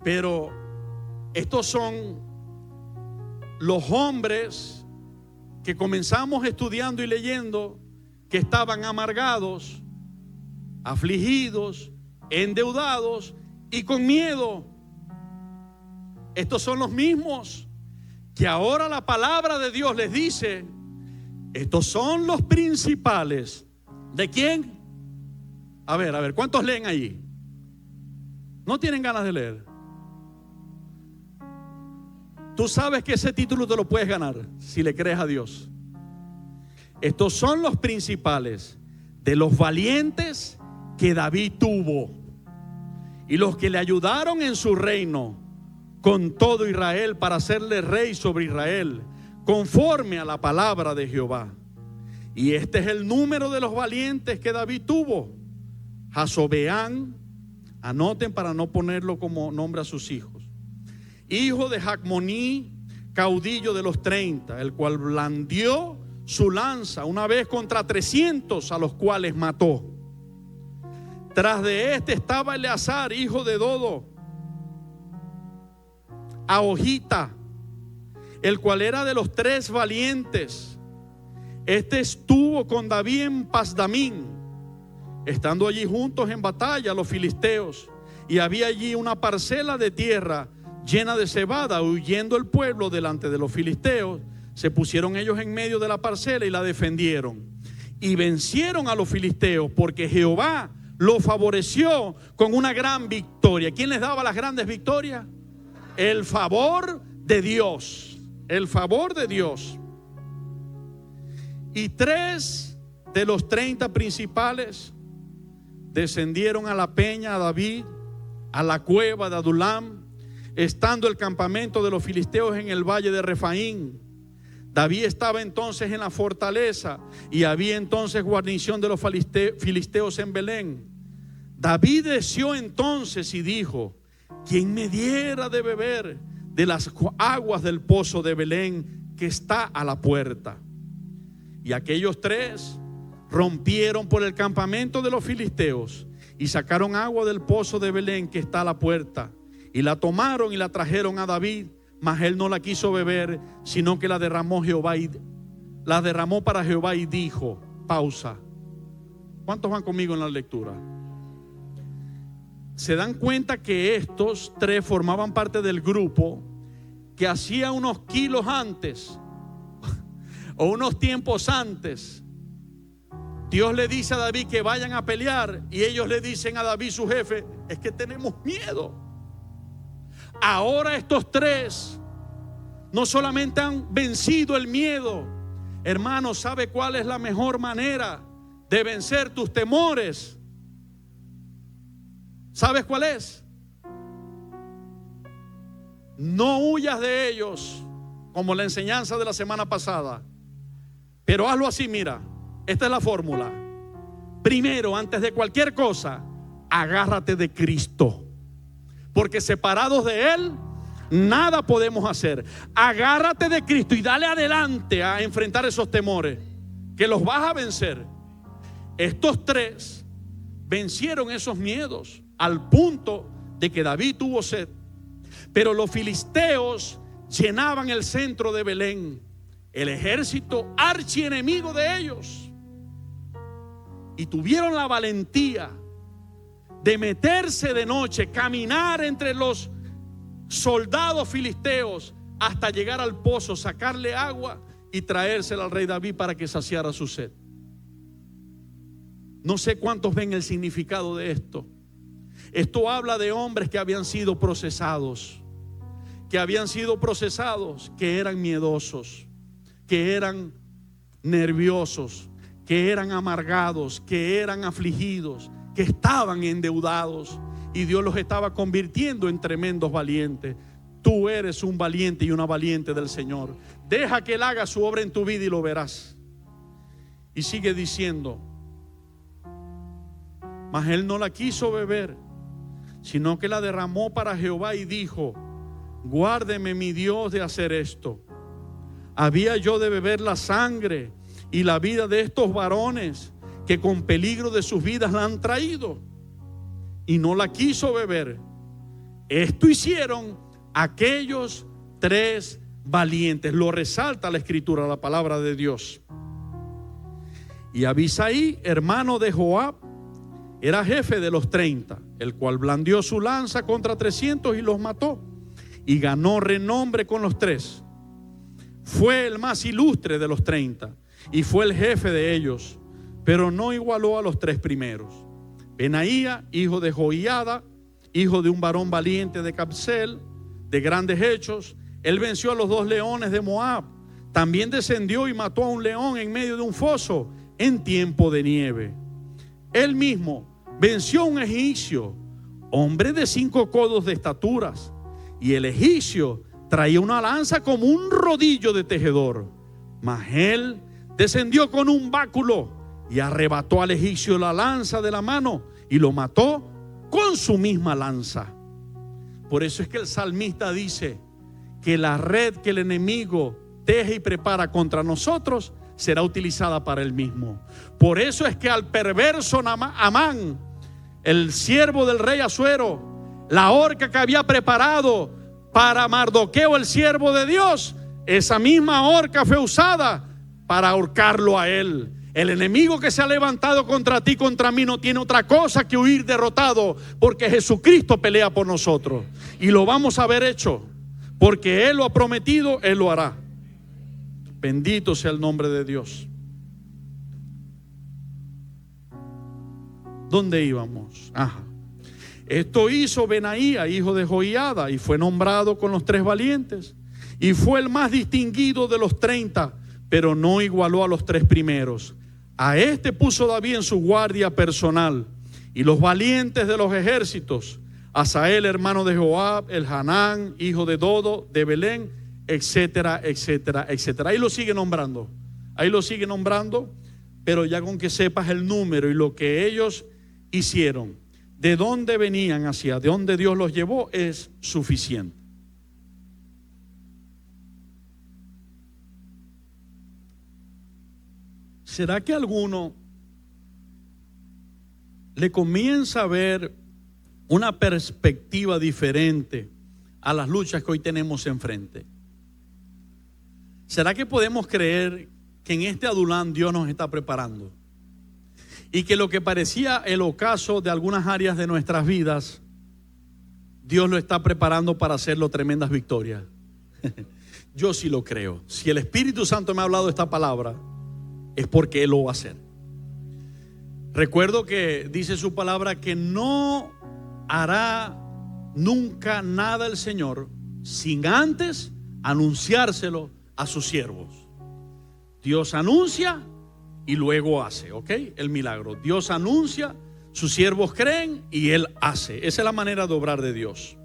[SPEAKER 1] Pero estos son los hombres que comenzamos estudiando y leyendo, que estaban amargados, afligidos, endeudados y con miedo. Estos son los mismos que ahora la palabra de Dios les dice: estos son los principales. ¿De quién? A ver, ¿cuántos leen allí? ¿No tienen ganas de leer? Tú sabes que ese título te lo puedes ganar si le crees a Dios. Estos son los principales de los valientes que David tuvo y los que le ayudaron en su reino con todo Israel, para hacerle rey sobre Israel conforme a la palabra de Jehová. Y este es el número de los valientes que David tuvo: Jasobeán, anoten para no ponerlo como nombre a sus hijos, hijo de Jacmoní, caudillo de los 30, el cual blandió su lanza una vez contra 300, a los cuales mató. Tras de este estaba Eleazar, hijo de Dodo, Ahojita, el cual era de los 3 valientes. Este estuvo con David en Pasdamín, estando allí juntos en batalla los filisteos, y había allí una parcela de tierra llena de cebada. Huyendo el pueblo delante de los filisteos, se pusieron ellos en medio de la parcela y la defendieron, y vencieron a los filisteos, porque Jehová lo favoreció con una gran victoria. ¿Quién les daba las grandes victorias? El favor de Dios. El favor de Dios. Y 3 de los 30 principales descendieron a la peña a David, a la cueva de Adulam, estando el campamento de los filisteos en el valle de Refaín. David estaba entonces en la fortaleza, y había entonces guarnición de los filisteos en Belén. David deseó entonces y dijo: ¿quién me diera de beber de las aguas del pozo de Belén, que está a la puerta? Y aquellos 3 rompieron por el campamento de los filisteos y sacaron agua del pozo de Belén, que está a la puerta, y la tomaron y la trajeron a David. Mas él no la quiso beber, sino que la derramó para Jehová, y dijo: pausa. ¿Cuántos van conmigo en la lectura? Se dan cuenta que estos 3 formaban parte del grupo que hacía unos kilos antes o unos tiempos antes, Dios le dice a David que vayan a pelear, y ellos le dicen a David, su jefe: es que tenemos miedo. Ahora estos 3 no solamente han vencido el miedo, hermano, ¿sabe cuál es la mejor manera de vencer tus temores? ¿Sabes cuál es? No huyas de ellos, como la enseñanza de la semana pasada, pero hazlo así, mira, esta es la fórmula. Primero, antes de cualquier cosa, agárrate de Cristo, porque separados de Él, nada podemos hacer. Agárrate de Cristo y dale adelante a enfrentar esos temores, que los vas a vencer. Estos tres vencieron esos miedos al punto de que David tuvo sed. Pero los filisteos llenaban el centro de Belén, el ejército archienemigo de ellos, y tuvieron la valentía de meterse de noche, caminar entre los soldados filisteos hasta llegar al pozo, sacarle agua y traérsela al rey David para que saciara su sed. No sé cuántos ven el significado de esto. Esto habla de hombres que habían sido procesados, que eran miedosos, que eran nerviosos, que eran amargados, que eran afligidos, que estaban endeudados, y Dios los estaba convirtiendo en tremendos valientes. Tú eres un valiente y una valiente del Señor. Deja que Él haga su obra en tu vida y lo verás. Y sigue diciendo: mas Él no la quiso beber, sino que la derramó para Jehová y dijo: guárdeme mi Dios de hacer esto. ¿Había yo de beber la sangre y la vida de estos varones que con peligro de sus vidas la han traído? Y no la quiso beber. Esto hicieron aquellos tres valientes. Lo resalta la Escritura, la palabra de Dios. Y Abisai, hermano de Joab, era jefe de los 30, el cual blandió su lanza contra 300 y los mató, y ganó renombre con los tres. Fue el más ilustre de los 30 y fue el jefe de ellos, pero no igualó a los tres primeros. Benaía, hijo de Joiada, hijo de un varón valiente de Capsel, de grandes hechos, él venció a los 2 leones de Moab. También descendió y mató a un león en medio de un foso en tiempo de nieve. Él mismo venció a un egipcio, hombre de 5 codos de estaturas, y el egipcio traía una lanza como un rodillo de tejedor. Mas él descendió con un báculo y arrebató al egipcio la lanza de la mano y lo mató con su misma lanza. Por eso es que el salmista dice que la red que el enemigo teje y prepara contra nosotros será utilizada para él mismo. Por eso es que al perverso Amán, el siervo del rey Asuero, la horca que había preparado para Mardoqueo, el siervo de Dios, esa misma horca fue usada para ahorcarlo a él. El enemigo que se ha levantado contra ti, contra mí, no tiene otra cosa que huir derrotado, porque Jesucristo pelea por nosotros y lo vamos a ver hecho, porque Él lo ha prometido, Él lo hará. Bendito sea el nombre de Dios. ¿Dónde íbamos? Ajá. Esto hizo Benaía, hijo de Joiada, y fue nombrado con los 3 valientes, y fue el más distinguido de los 30, pero no igualó a los 3 primeros. A este puso David en su guardia personal, y los valientes de los ejércitos: Asael, hermano de Joab, el Hanán, hijo de Dodo, de Belén, etcétera, etcétera, etcétera. Ahí lo sigue nombrando, pero ya con que sepas el número y lo que ellos hicieron, de dónde venían, hacia dónde Dios los llevó, es suficiente. ¿Será que a alguno le comienza a ver una perspectiva diferente a las luchas que hoy tenemos enfrente? ¿Será que podemos creer que en este Adulán Dios nos está preparando? Y que lo que parecía el ocaso de algunas áreas de nuestras vidas, Dios lo está preparando para hacerlo tremendas victorias. Yo sí lo creo. Si el Espíritu Santo me ha hablado esta palabra, es porque Él lo va a hacer. Recuerdo que dice su palabra que no hará nunca nada el Señor sin antes anunciárselo a sus siervos. Dios anuncia y luego hace, ¿ok? El milagro. Dios anuncia, sus siervos creen y Él hace. Esa es la manera de obrar de Dios.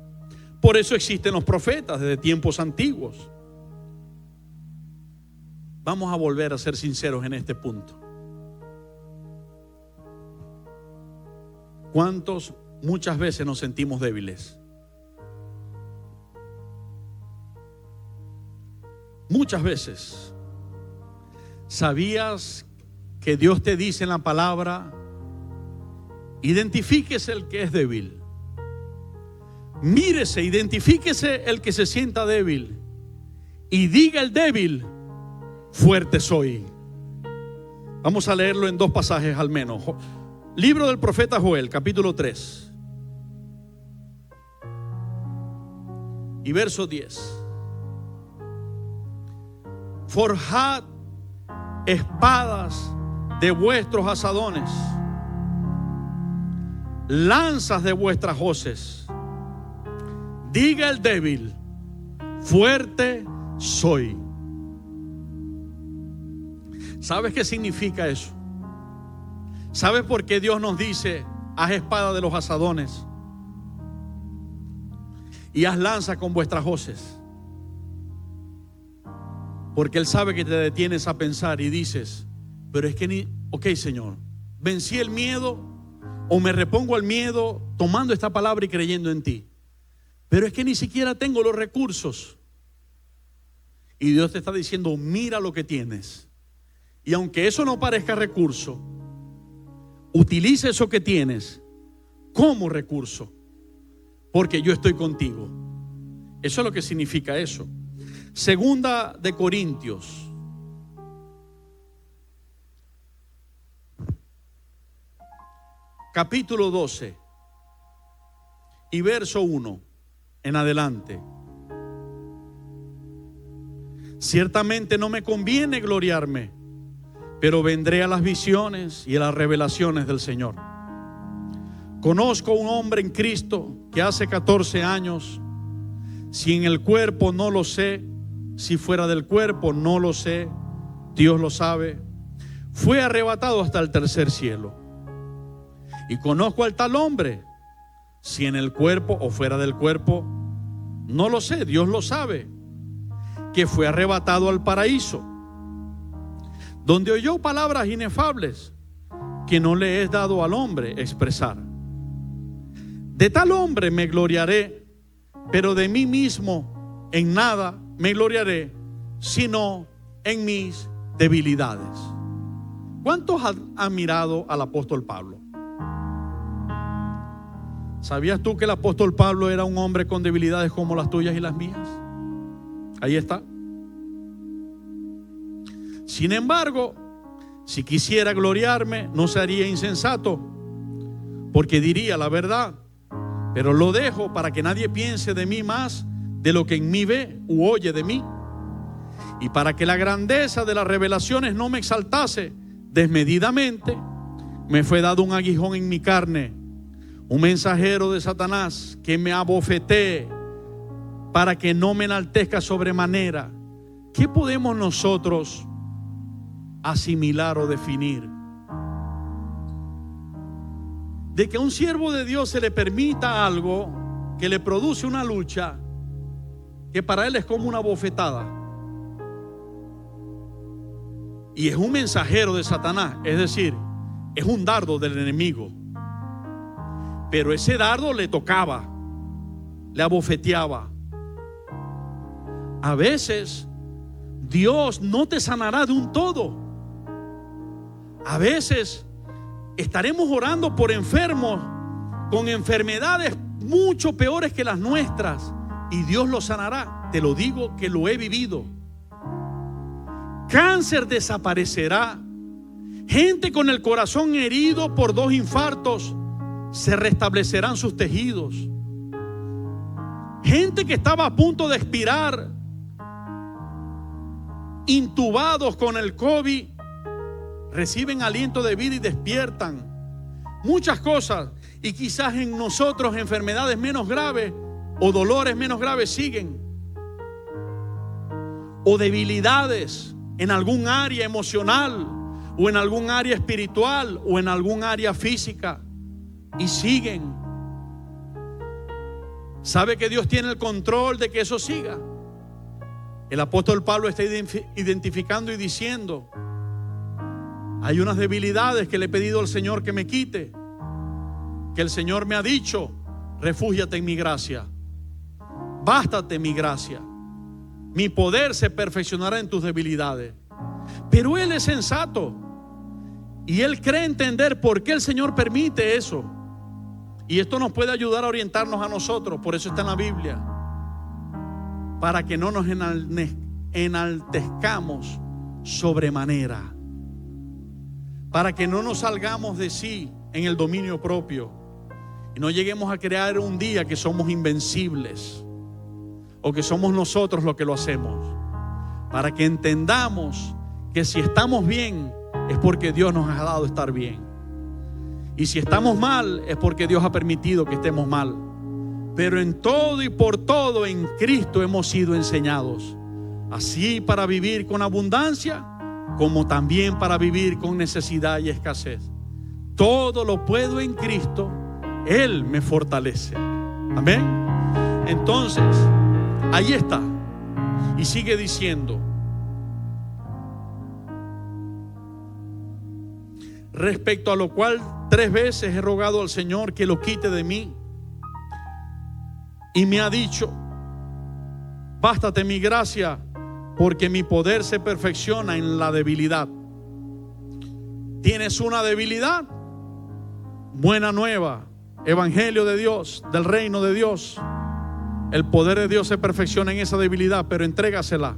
[SPEAKER 1] Por eso existen los profetas desde tiempos antiguos. Vamos a volver a ser sinceros en este punto. ¿Cuántos muchas veces nos sentimos débiles? Muchas veces. ¿Sabías que Dios te dice en la palabra: identifíquese el que es débil? Mírese, identifíquese el que se sienta débil y diga el débil: fuerte soy. Vamos a leerlo en dos pasajes al menos. Libro del profeta Joel, capítulo 3 y verso 10. Forjad espadas de vuestros asadones, lanzas de vuestras hoces. Diga el débil: fuerte soy. ¿Sabes qué significa eso? ¿Sabes por qué Dios nos dice: haz espada de los asadones y haz lanza con vuestras hoces? Porque Él sabe que te detienes a pensar y dices: pero es que ok, Señor, vencí el miedo o me repongo al miedo tomando esta palabra y creyendo en ti. Pero es que ni siquiera tengo los recursos. Y Dios te está diciendo: mira lo que tienes. Y aunque eso no parezca recurso, utiliza eso que tienes como recurso, porque yo estoy contigo. Eso es lo que significa eso. Segunda de Corintios, capítulo 12 y verso 1 en adelante. Ciertamente no me conviene gloriarme, pero vendré a las visiones y a las revelaciones del Señor. Conozco un hombre en Cristo que hace 14 años, si en el cuerpo no lo sé, si fuera del cuerpo no lo sé, Dios lo sabe, fue arrebatado hasta el tercer cielo. Y conozco al tal hombre, si en el cuerpo o fuera del cuerpo no lo sé, Dios lo sabe, que fue arrebatado al paraíso, donde oyó palabras inefables que no le es dado al hombre expresar. De tal hombre me gloriaré, pero de mí mismo en nada me gloriaré, sino en mis debilidades. ¿Cuántos han mirado al apóstol Pablo? ¿Sabías tú que el apóstol Pablo era un hombre con debilidades como las tuyas y las mías? Ahí está. Sin embargo, si quisiera gloriarme, no sería insensato, porque diría la verdad, pero lo dejo para que nadie piense de mí más de lo que en mí ve u oye de mí, y para que la grandeza de las revelaciones no me exaltase desmedidamente, me fue dado un aguijón en mi carne, un mensajero de Satanás que me abofetee para que no me enaltezca sobremanera. ¿Qué podemos nosotros asimilar o definir? De que a un siervo de Dios se le permita algo que le produce una lucha que para él es como una bofetada. Y es un mensajero de Satanás, es decir, es un dardo del enemigo. Pero ese dardo le tocaba, le abofeteaba. A veces Dios no te sanará de un todo. A veces estaremos orando por enfermos con enfermedades mucho peores que las nuestras, y Dios los sanará. Te lo digo que lo he vivido. Cáncer desaparecerá. Gente con el corazón herido por 2 infartos, se restablecerán sus tejidos. Gente que estaba a punto de expirar, intubados con el COVID, reciben aliento de vida y despiertan. Muchas cosas. Y quizás en nosotros enfermedades menos graves o dolores menos graves siguen, o debilidades en algún área emocional, o en algún área espiritual, o en algún área física, y siguen. sabe que Dios tiene el control de que eso siga. El apóstol Pablo está identificando y diciendo: hay unas debilidades que le he pedido al Señor que me quite, que el Señor me ha dicho: refúgiate en mi gracia, bástate mi gracia, mi poder se perfeccionará en tus debilidades. Pero Él es sensato y Él cree entender por qué el Señor permite eso. Y esto nos puede ayudar a orientarnos a nosotros. Por eso está en la Biblia, para que no nos enaltezcamos sobremanera, para que no nos salgamos de sí en el dominio propio y no lleguemos a crear un día que somos invencibles o que somos nosotros los que lo hacemos. Para que entendamos que si estamos bien es porque Dios nos ha dado estar bien, y si estamos mal es porque Dios ha permitido que estemos mal. Pero en todo y por todo en Cristo hemos sido enseñados, así para vivir con abundancia como también para vivir con necesidad y escasez. Todo lo puedo en Cristo, Él me fortalece. Amén. Entonces, ahí está. Y sigue diciendo: respecto a lo cual 3 veces he rogado al Señor que lo quite de mí, y me ha dicho: bástate mi gracia, porque mi poder se perfecciona en la debilidad. ¿Tienes una debilidad? Buena nueva, evangelio de Dios, del reino de Dios. El poder de Dios se perfecciona en esa debilidad, pero entrégasela.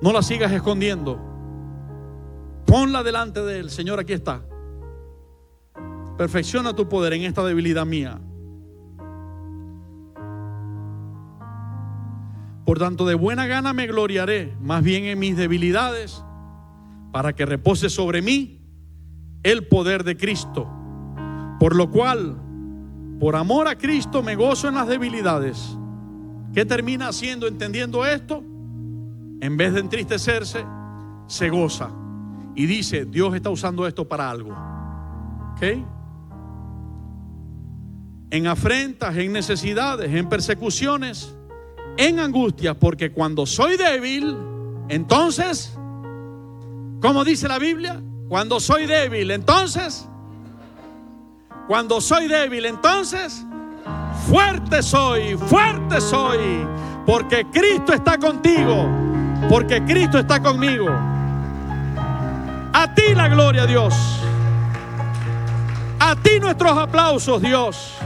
[SPEAKER 1] No la sigas escondiendo. Ponla delante de Él. Señor, aquí está. Perfecciona tu poder en esta debilidad mía. Por tanto, de buena gana me gloriaré más bien en mis debilidades, para que repose sobre mí el poder de Cristo. Por lo cual, por amor a Cristo, me gozo en las debilidades. ¿Qué termina haciendo entendiendo esto? En vez de entristecerse, se goza y dice: Dios está usando esto para algo. ¿Ok? En afrentas, en necesidades, en persecuciones, en angustia, porque cuando soy débil, entonces, ¿cómo dice la Biblia? Cuando soy débil, entonces, fuerte soy, porque Cristo está contigo, porque Cristo está conmigo. A ti la gloria, Dios. A ti nuestros aplausos, Dios.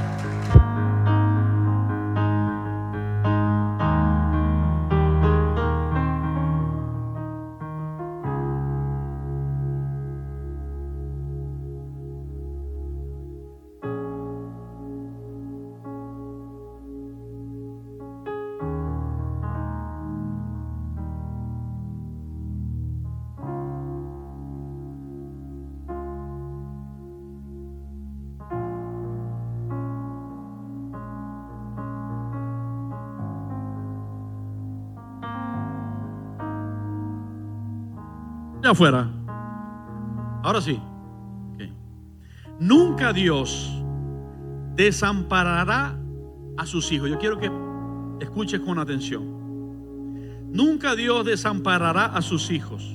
[SPEAKER 1] Afuera. Ahora sí. Okay. Nunca Dios desamparará a sus hijos. Yo quiero que escuches con atención. Nunca Dios desamparará a sus hijos,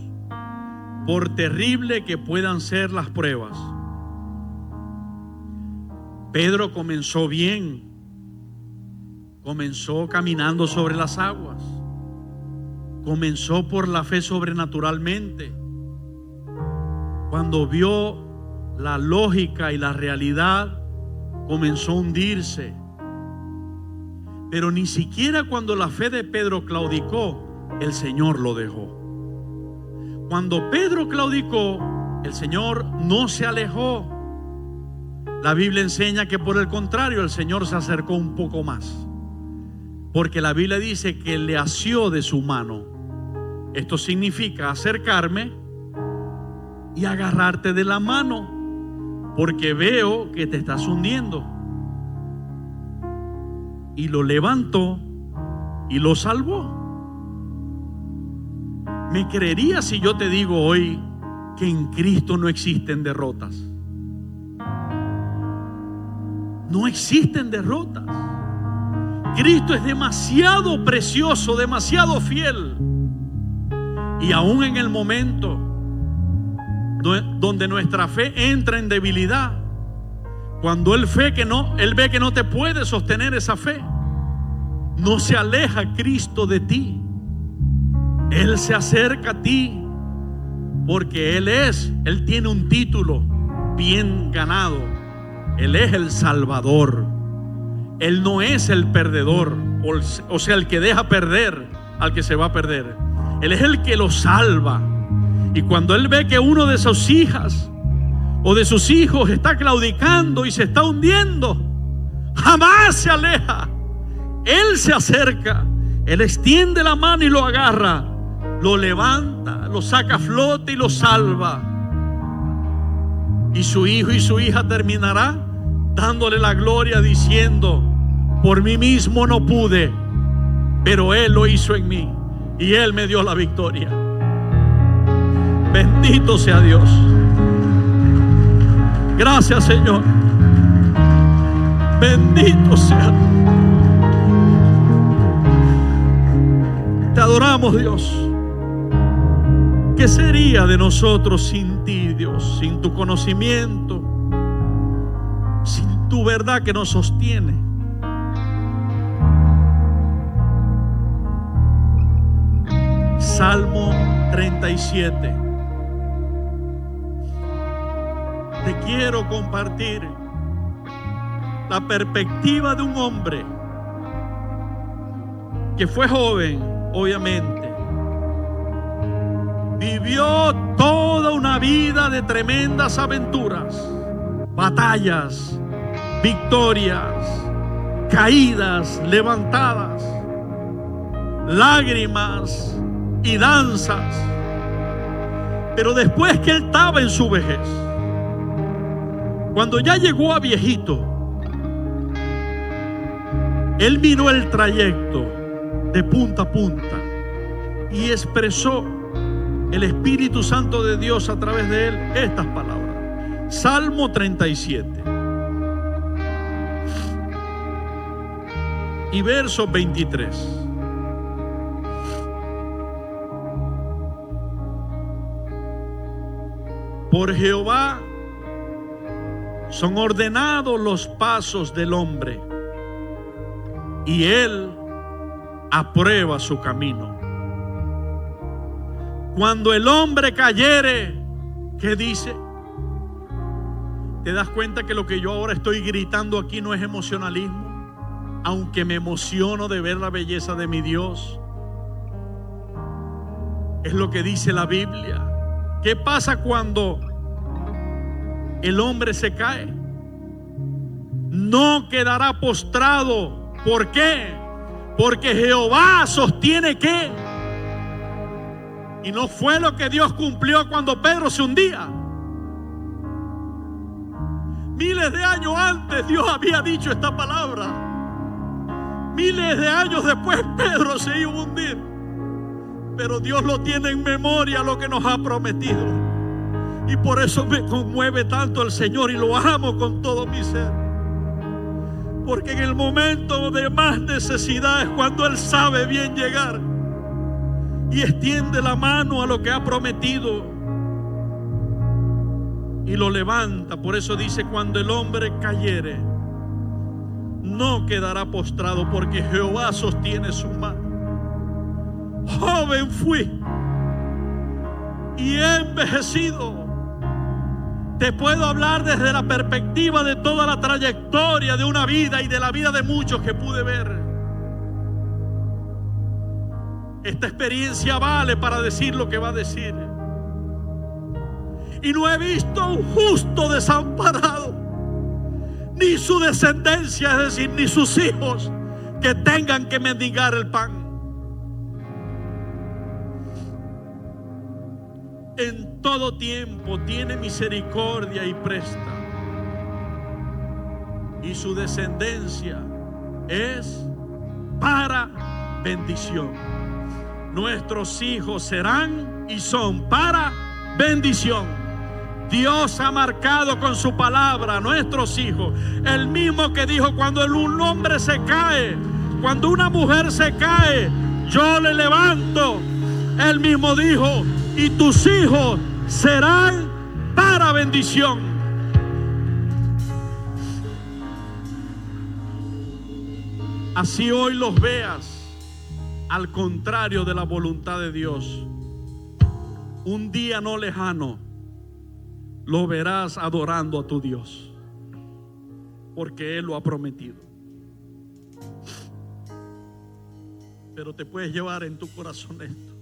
[SPEAKER 1] por terrible que puedan ser las pruebas. Pedro comenzó bien. Comenzó caminando sobre las aguas. Comenzó por la fe sobrenaturalmente. Cuando vio la lógica y la realidad, comenzó a hundirse. Pero ni siquiera cuando la fe de Pedro claudicó, el Señor lo dejó. Cuando Pedro claudicó, el Señor no se alejó. La Biblia enseña que por el contrario, el Señor se acercó un poco más, porque la Biblia dice que le asió de su mano. Esto significa acercarme y agarrarte de la mano, porque veo que te estás hundiendo. Y lo levantó y lo salvó. ¿Me creerías si yo te digo hoy que en Cristo no existen derrotas? No existen derrotas. Cristo es demasiado precioso, demasiado fiel. Y aún en el momento donde nuestra fe entra en debilidad, cuando Él ve que no te puede sostener esa fe, no se aleja Cristo de ti. Él se acerca a ti porque Él tiene un título bien ganado. Él es el Salvador. Él no es el perdedor, o sea, el que deja perder al que se va a perder. Él es el que lo salva. Y cuando Él ve que uno de sus hijas o de sus hijos está claudicando y se está hundiendo, jamás se aleja. Él se acerca, Él extiende la mano y lo agarra, lo levanta, lo saca a flote y lo salva. Y su hijo y su hija terminará dándole la gloria diciendo: por mí mismo no pude, pero Él lo hizo en mí y Él me dio la victoria. Bendito sea Dios. Gracias, Señor. Bendito sea. Te adoramos, Dios. ¿Qué sería de nosotros sin ti, Dios? Sin tu conocimiento, sin tu verdad que nos sostiene. Salmo 37. Te quiero compartir la perspectiva de un hombre que fue joven, obviamente. Vivió toda una vida de tremendas aventuras, batallas, victorias, caídas, levantadas, lágrimas y danzas. Pero después que él estaba en su vejez, cuando ya llegó a viejito, él miró el trayecto de punta a punta y expresó el Espíritu Santo de Dios a través de él estas palabras. Salmo 37 y verso 23. Por Jehová son ordenados los pasos del hombre, y Él aprueba su camino. Cuando el hombre cayere, ¿qué dice? ¿Te das cuenta que lo que yo ahora estoy gritando aquí no es emocionalismo? Aunque me emociono de ver la belleza de mi Dios, es lo que dice la Biblia. ¿Qué pasa cuando el hombre se cae? No quedará postrado. ¿Por qué? Porque Jehová sostiene ¿qué? Y no fue lo que Dios cumplió cuando Pedro se hundía. Miles de años antes Dios había dicho esta palabra. Miles de años después Pedro se iba a hundir. Pero Dios lo tiene en memoria, lo que nos ha prometido. Y por eso me conmueve tanto el Señor y lo amo con todo mi ser. Porque en el momento de más necesidad es cuando Él sabe bien llegar y extiende la mano a lo que ha prometido y lo levanta. Por eso dice: cuando el hombre cayere, no quedará postrado, porque Jehová sostiene su mano. Joven fui y he envejecido. Te puedo hablar desde la perspectiva de toda la trayectoria de una vida y de la vida de muchos que pude ver. Esta experiencia vale para decir lo que va a decir. Y no he visto un justo desamparado, ni su descendencia, es decir, ni sus hijos, que tengan que mendigar el pan. En todo tiempo tiene misericordia y presta, y su descendencia es para bendición. Nuestros hijos serán y son para bendición. Dios ha marcado con su palabra a nuestros hijos, el mismo que dijo: cuando un hombre se cae, cuando una mujer se cae, yo le levanto. Él mismo dijo, y tus hijos serán para bendición. Así hoy los veas al contrario de la voluntad de Dios, un día no lejano lo verás adorando a tu Dios, porque Él lo ha prometido. Pero te puedes llevar en tu corazón esto.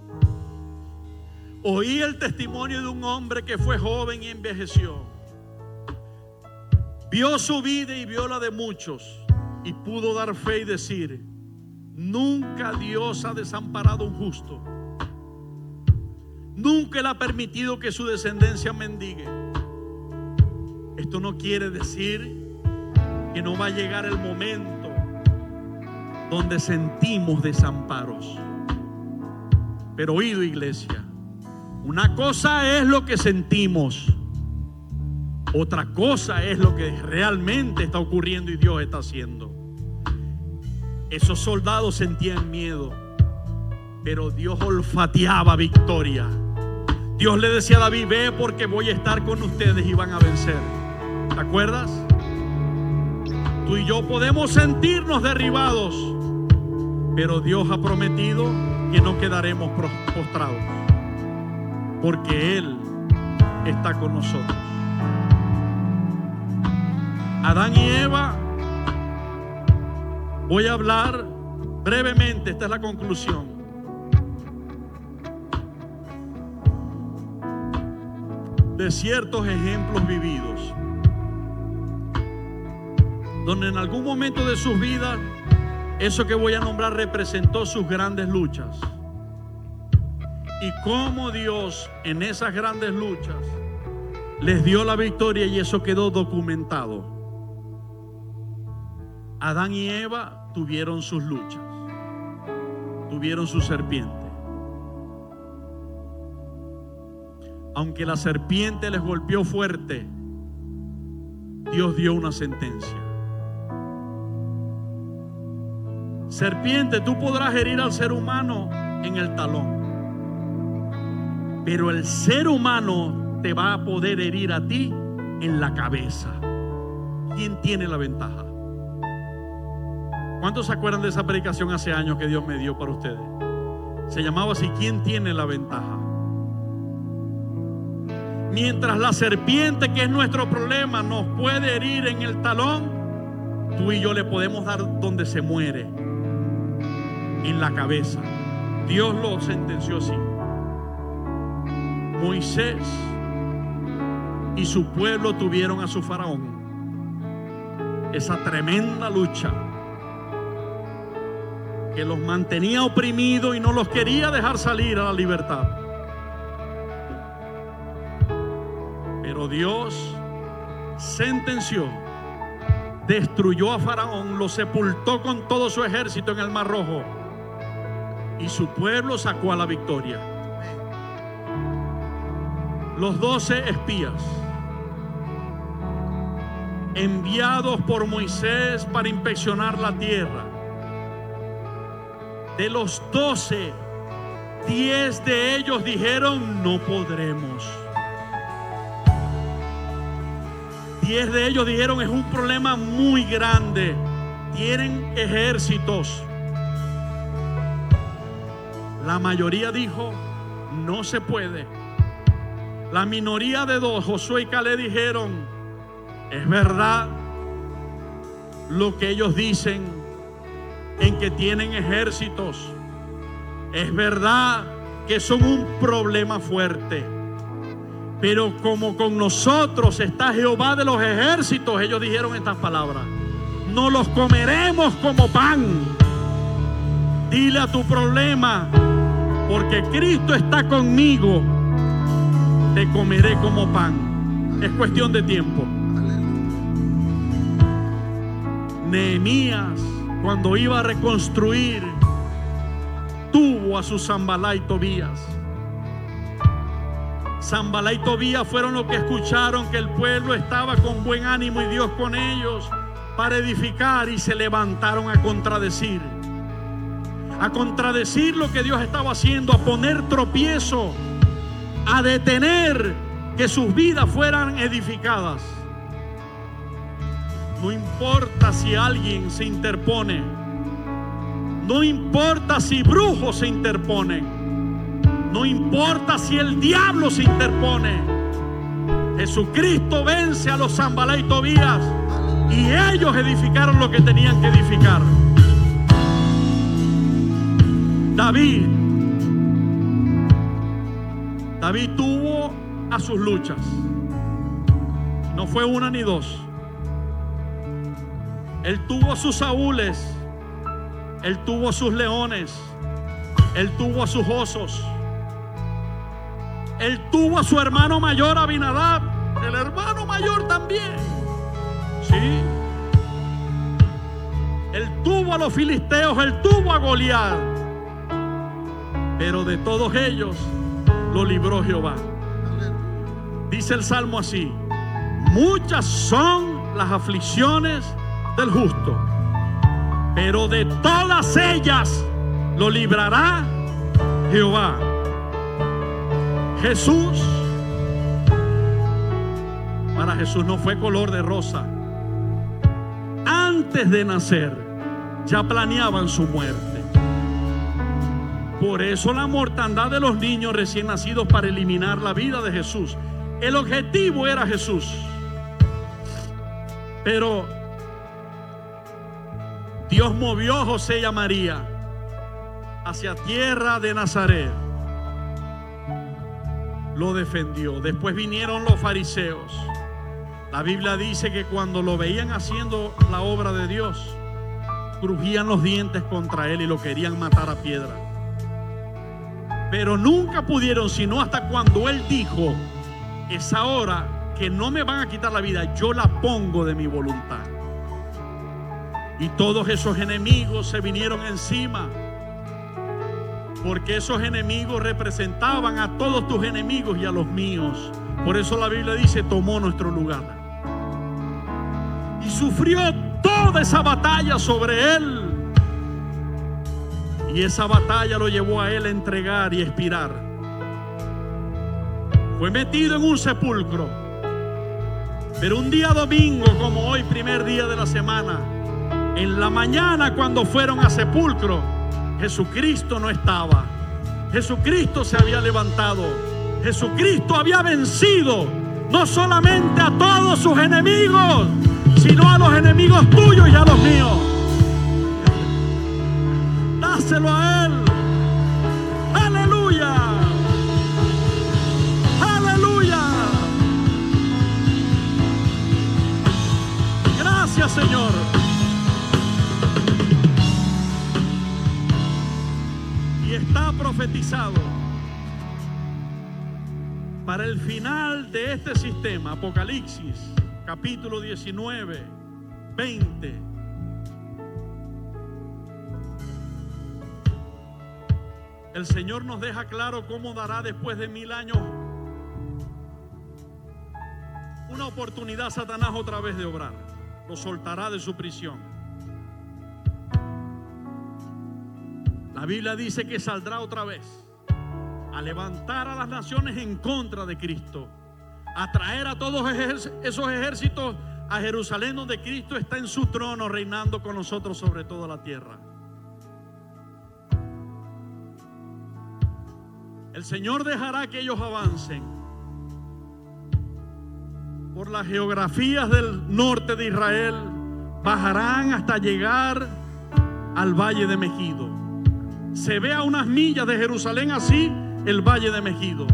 [SPEAKER 1] Oí el testimonio de un hombre que fue joven y envejeció. Vio su vida y vio la de muchos, y pudo dar fe y decir: nunca Dios ha desamparado a un justo. Nunca Él ha permitido que su descendencia mendigue. Esto no quiere decir que no va a llegar el momento donde sentimos desamparos. Pero oído, iglesia, una cosa es lo que sentimos, otra cosa es lo que realmente está ocurriendo y Dios está haciendo. Esos soldados sentían miedo, pero Dios olfateaba victoria. Dios le decía a David: ve, porque voy a estar con ustedes y van a vencer. ¿Te acuerdas? Tú y yo podemos sentirnos derribados, pero Dios ha prometido que no quedaremos postrados, porque Él está con nosotros. Adán y Eva, voy a hablar brevemente, esta es la conclusión. De ciertos ejemplos vividos, donde en algún momento de sus vidas eso que voy a nombrar representó sus grandes luchas, y cómo Dios en esas grandes luchas les dio la victoria, y eso quedó documentado. Adán y Eva tuvieron sus luchas, tuvieron su serpiente. Aunque la serpiente les golpeó fuerte, Dios dio una sentencia. Serpiente, tú podrás herir al ser humano en el talón, pero el ser humano te va a poder herir a ti en la cabeza. ¿Quién tiene la ventaja? ¿Cuántos se acuerdan de esa predicación hace años que Dios me dio para ustedes? Se llamaba así: ¿quién tiene la ventaja? Mientras la serpiente, que es nuestro problema, nos puede herir en el talón, tú y yo le podemos dar donde se muere, en la cabeza. Dios lo sentenció así. Moisés y su pueblo tuvieron a su faraón, esa tremenda lucha que los mantenía oprimidos y no los quería dejar salir a la libertad. Pero Dios sentenció, destruyó a Faraón, lo sepultó con todo su ejército en el Mar Rojo, y su pueblo sacó a la victoria. Los 12 espías enviados por Moisés para inspeccionar la tierra, de los 12, 10 de ellos dijeron: no podremos. 10 de ellos dijeron: es un problema muy grande, tienen ejércitos. La mayoría dijo: no se puede. La minoría de 2, Josué y Caleb, dijeron: es verdad lo que ellos dicen en que tienen ejércitos, es verdad que son un problema fuerte, pero como con nosotros está Jehová de los ejércitos, ellos dijeron estas palabras: no los comeremos como pan. Dile a tu problema: porque Cristo está conmigo, te comeré como pan. Es cuestión de tiempo. Nehemías, cuando iba a reconstruir, tuvo a su Sanbalá y Tobías. Sanbalá y Tobías fueron los que escucharon que el pueblo estaba con buen ánimo y Dios con ellos para edificar, y se levantaron a contradecir. a contradecir lo que Dios estaba haciendo, a poner tropiezo, a detener que sus vidas fueran edificadas. No importa si alguien se interpone, no importa si brujos se interponen, no importa si el diablo se interpone. Jesucristo vence a los Sanballat y Tobías y ellos edificaron lo que tenían que edificar. David tuvo a sus luchas. No fue una ni dos. Él tuvo a sus Saúles, él tuvo a sus leones, él tuvo a sus osos, él tuvo a su hermano mayor Abinadab, el hermano mayor también. Sí. Él tuvo a los filisteos, él tuvo a Goliat. Pero de todos ellos lo libró Jehová. Dice el Salmo así: muchas son las aflicciones del justo, pero de todas ellas lo librará Jehová. Jesús, para Jesús no fue color de rosa. Antes de nacer ya planeaban su muerte. Por eso la mortandad de los niños recién nacidos, para eliminar la vida de Jesús. El objetivo era Jesús. Pero Dios movió a José y a María hacia tierra de Nazaret. Lo defendió. Después vinieron los fariseos. La Biblia dice que cuando lo veían haciendo la obra de Dios, crujían los dientes contra él y lo querían matar a piedra. Pero nunca pudieron, sino hasta cuando él dijo: es ahora que no me van a quitar la vida, yo la pongo de mi voluntad. Y todos esos enemigos se vinieron encima, porque esos enemigos representaban a todos tus enemigos y a los míos. Por eso la Biblia dice: tomó nuestro lugar. Y sufrió toda esa batalla sobre él. Y esa batalla lo llevó a él a entregar y expirar. Fue metido en un sepulcro. Pero un día domingo, como hoy, primer día de la semana, en la mañana cuando fueron a sepulcro, Jesucristo no estaba. Jesucristo se había levantado. Jesucristo había vencido no solamente a todos sus enemigos, sino a los enemigos tuyos y a los míos. Dáselo a él. Aleluya. Aleluya. Gracias, Señor. Y está profetizado para el final de este sistema. Apocalipsis capítulo 19, 20. El Señor nos deja claro cómo dará después de 1000 años una oportunidad a Satanás otra vez de obrar. Lo soltará de su prisión. La Biblia dice que saldrá otra vez a levantar a las naciones en contra de Cristo, a traer a todos esos ejércitos a Jerusalén, donde Cristo está en su trono reinando con nosotros sobre toda la tierra. El Señor dejará que ellos avancen por las geografías del norte de Israel, bajarán hasta llegar al valle de Megido. Se ve a unas millas de Jerusalén así el valle de Megido,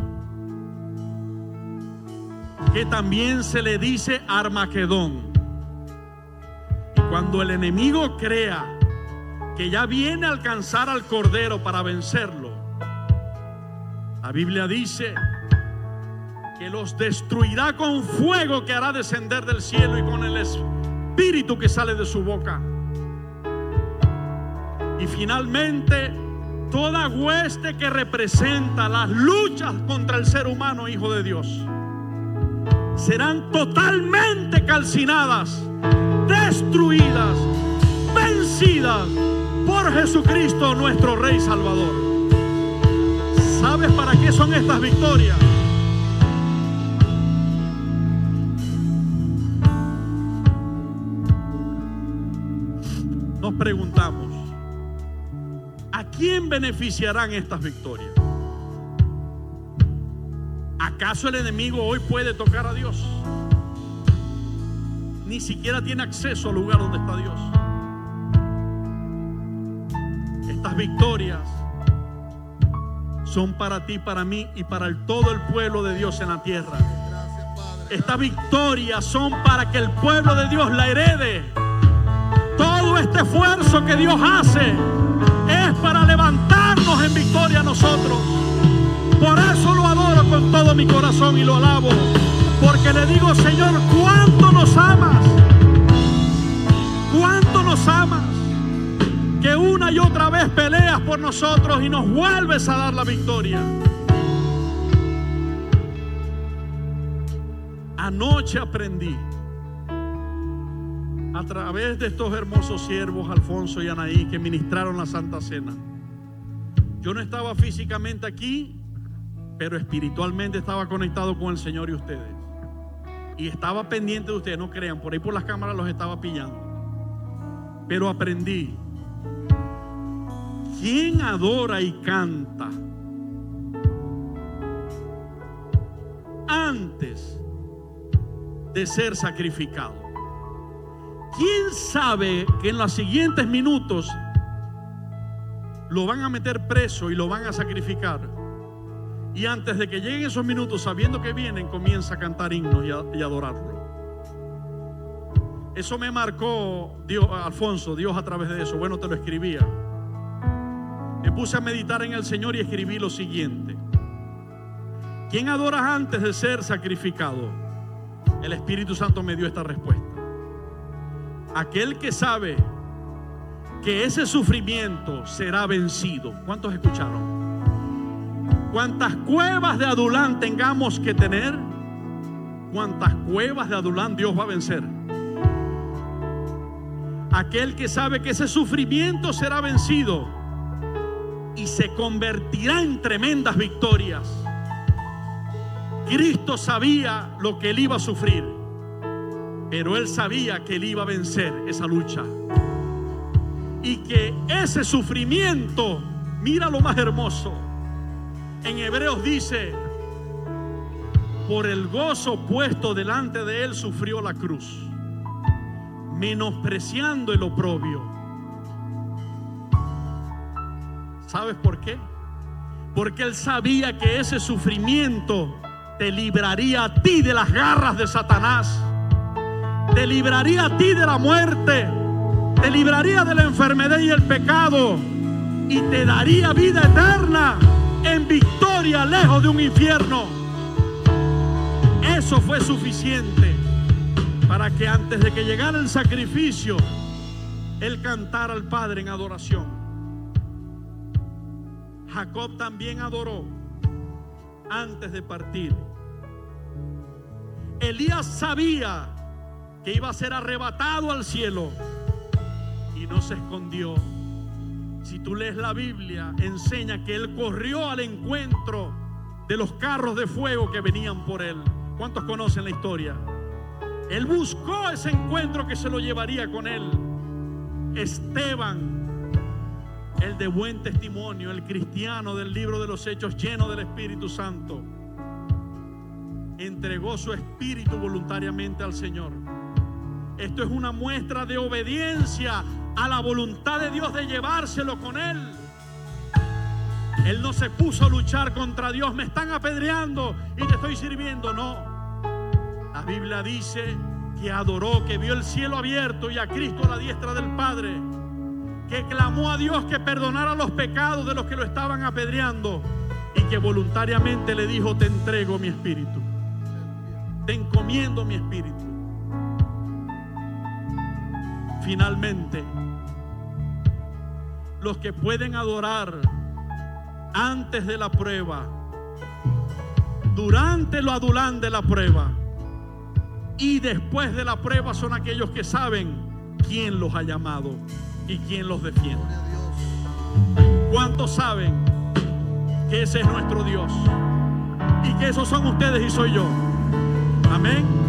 [SPEAKER 1] que también se le dice Armagedón. Y cuando el enemigo crea que ya viene a alcanzar al Cordero para vencerlo, la Biblia dice que los destruirá con fuego que hará descender del cielo y con el espíritu que sale de su boca. Y finalmente, toda hueste que representa las luchas contra el ser humano, hijo de Dios, serán totalmente calcinadas, destruidas, vencidas por Señor Jesucristo, nuestro Rey Salvador. ¿Sabes para qué son estas victorias? Nos preguntamos, ¿a quién beneficiarán estas victorias? ¿Acaso el enemigo hoy puede tocar a Dios? Ni siquiera tiene acceso al lugar donde está Dios. Estas victorias son para ti, para mí y para todo el pueblo de Dios en la tierra. Estas victorias son para que el pueblo de Dios la herede. Todo este esfuerzo que Dios hace es para levantarnos en victoria a nosotros. Por eso lo adoro con todo mi corazón y lo alabo. Porque le digo, Señor, ¿cuánto nos amas? ¿Cuánto nos amas? Que una y otra vez peleas por nosotros y nos vuelves a dar la victoria. Anoche aprendí a través de estos hermosos siervos, Alfonso y Anaí, que ministraron la Santa Cena. Yo no estaba físicamente aquí, pero espiritualmente estaba conectado con el Señor y ustedes. Y estaba pendiente de ustedes, no crean, por ahí por las cámaras los estaba pillando. Pero aprendí. ¿Quién adora y canta antes de ser sacrificado? ¿Quién sabe que en los siguientes minutos lo van a meter preso y lo van a sacrificar? Y antes de que lleguen esos minutos, sabiendo que vienen, comienza a cantar himnos y adorarlo. Eso me marcó Dios, Alfonso, Dios a través de eso. Bueno, te lo escribía. Me puse a meditar en el Señor y escribí lo siguiente. ¿Quién adoras antes de ser sacrificado? El Espíritu Santo me dio esta respuesta. Aquel que sabe que ese sufrimiento será vencido. ¿Cuántos escucharon? Cuantas cuevas de Adulán tengamos que tener, cuantas cuevas de Adulán Dios va a vencer. Aquel que sabe que ese sufrimiento será vencido y se convertirá en tremendas victorias. Cristo sabía lo que él iba a sufrir, pero él sabía que él iba a vencer esa lucha. Y que ese sufrimiento, mira lo más hermoso. En Hebreos dice, por el gozo puesto delante de él sufrió la cruz, menospreciando el oprobio. ¿Sabes por qué? Porque él sabía que ese sufrimiento te libraría a ti de las garras de Satanás, te libraría a ti de la muerte, te libraría de la enfermedad y el pecado, y te daría vida eterna en victoria lejos de un infierno. Eso fue suficiente para que antes de que llegara el sacrificio, él cantara al Padre en adoración. Jacob también adoró antes de partir. Elías sabía que iba a ser arrebatado al cielo y no se escondió. Si tú lees la Biblia, enseña que él corrió al encuentro de los carros de fuego que venían por él. ¿Cuántos conocen la historia? Él buscó ese encuentro que se lo llevaría con él. Esteban, el de buen testimonio, el cristiano del libro de los Hechos, lleno del Espíritu Santo, entregó su espíritu voluntariamente al Señor. Esto es una muestra de obediencia a la voluntad de Dios de llevárselo con él. Él no se puso a luchar contra Dios. Me están apedreando y te estoy sirviendo. No. La Biblia dice que adoró, que vio el cielo abierto y a Cristo a la diestra del Padre, que clamó a Dios que perdonara los pecados de los que lo estaban apedreando y que voluntariamente le dijo: te entrego mi espíritu, te encomiendo mi espíritu. Finalmente, los que pueden adorar antes de la prueba, durante lo adulán de la prueba y después de la prueba son aquellos que saben quién los ha llamado. y quien los defiende. ¿Cuántos saben que ese es nuestro Dios? Y que esos son ustedes y soy yo. Amén.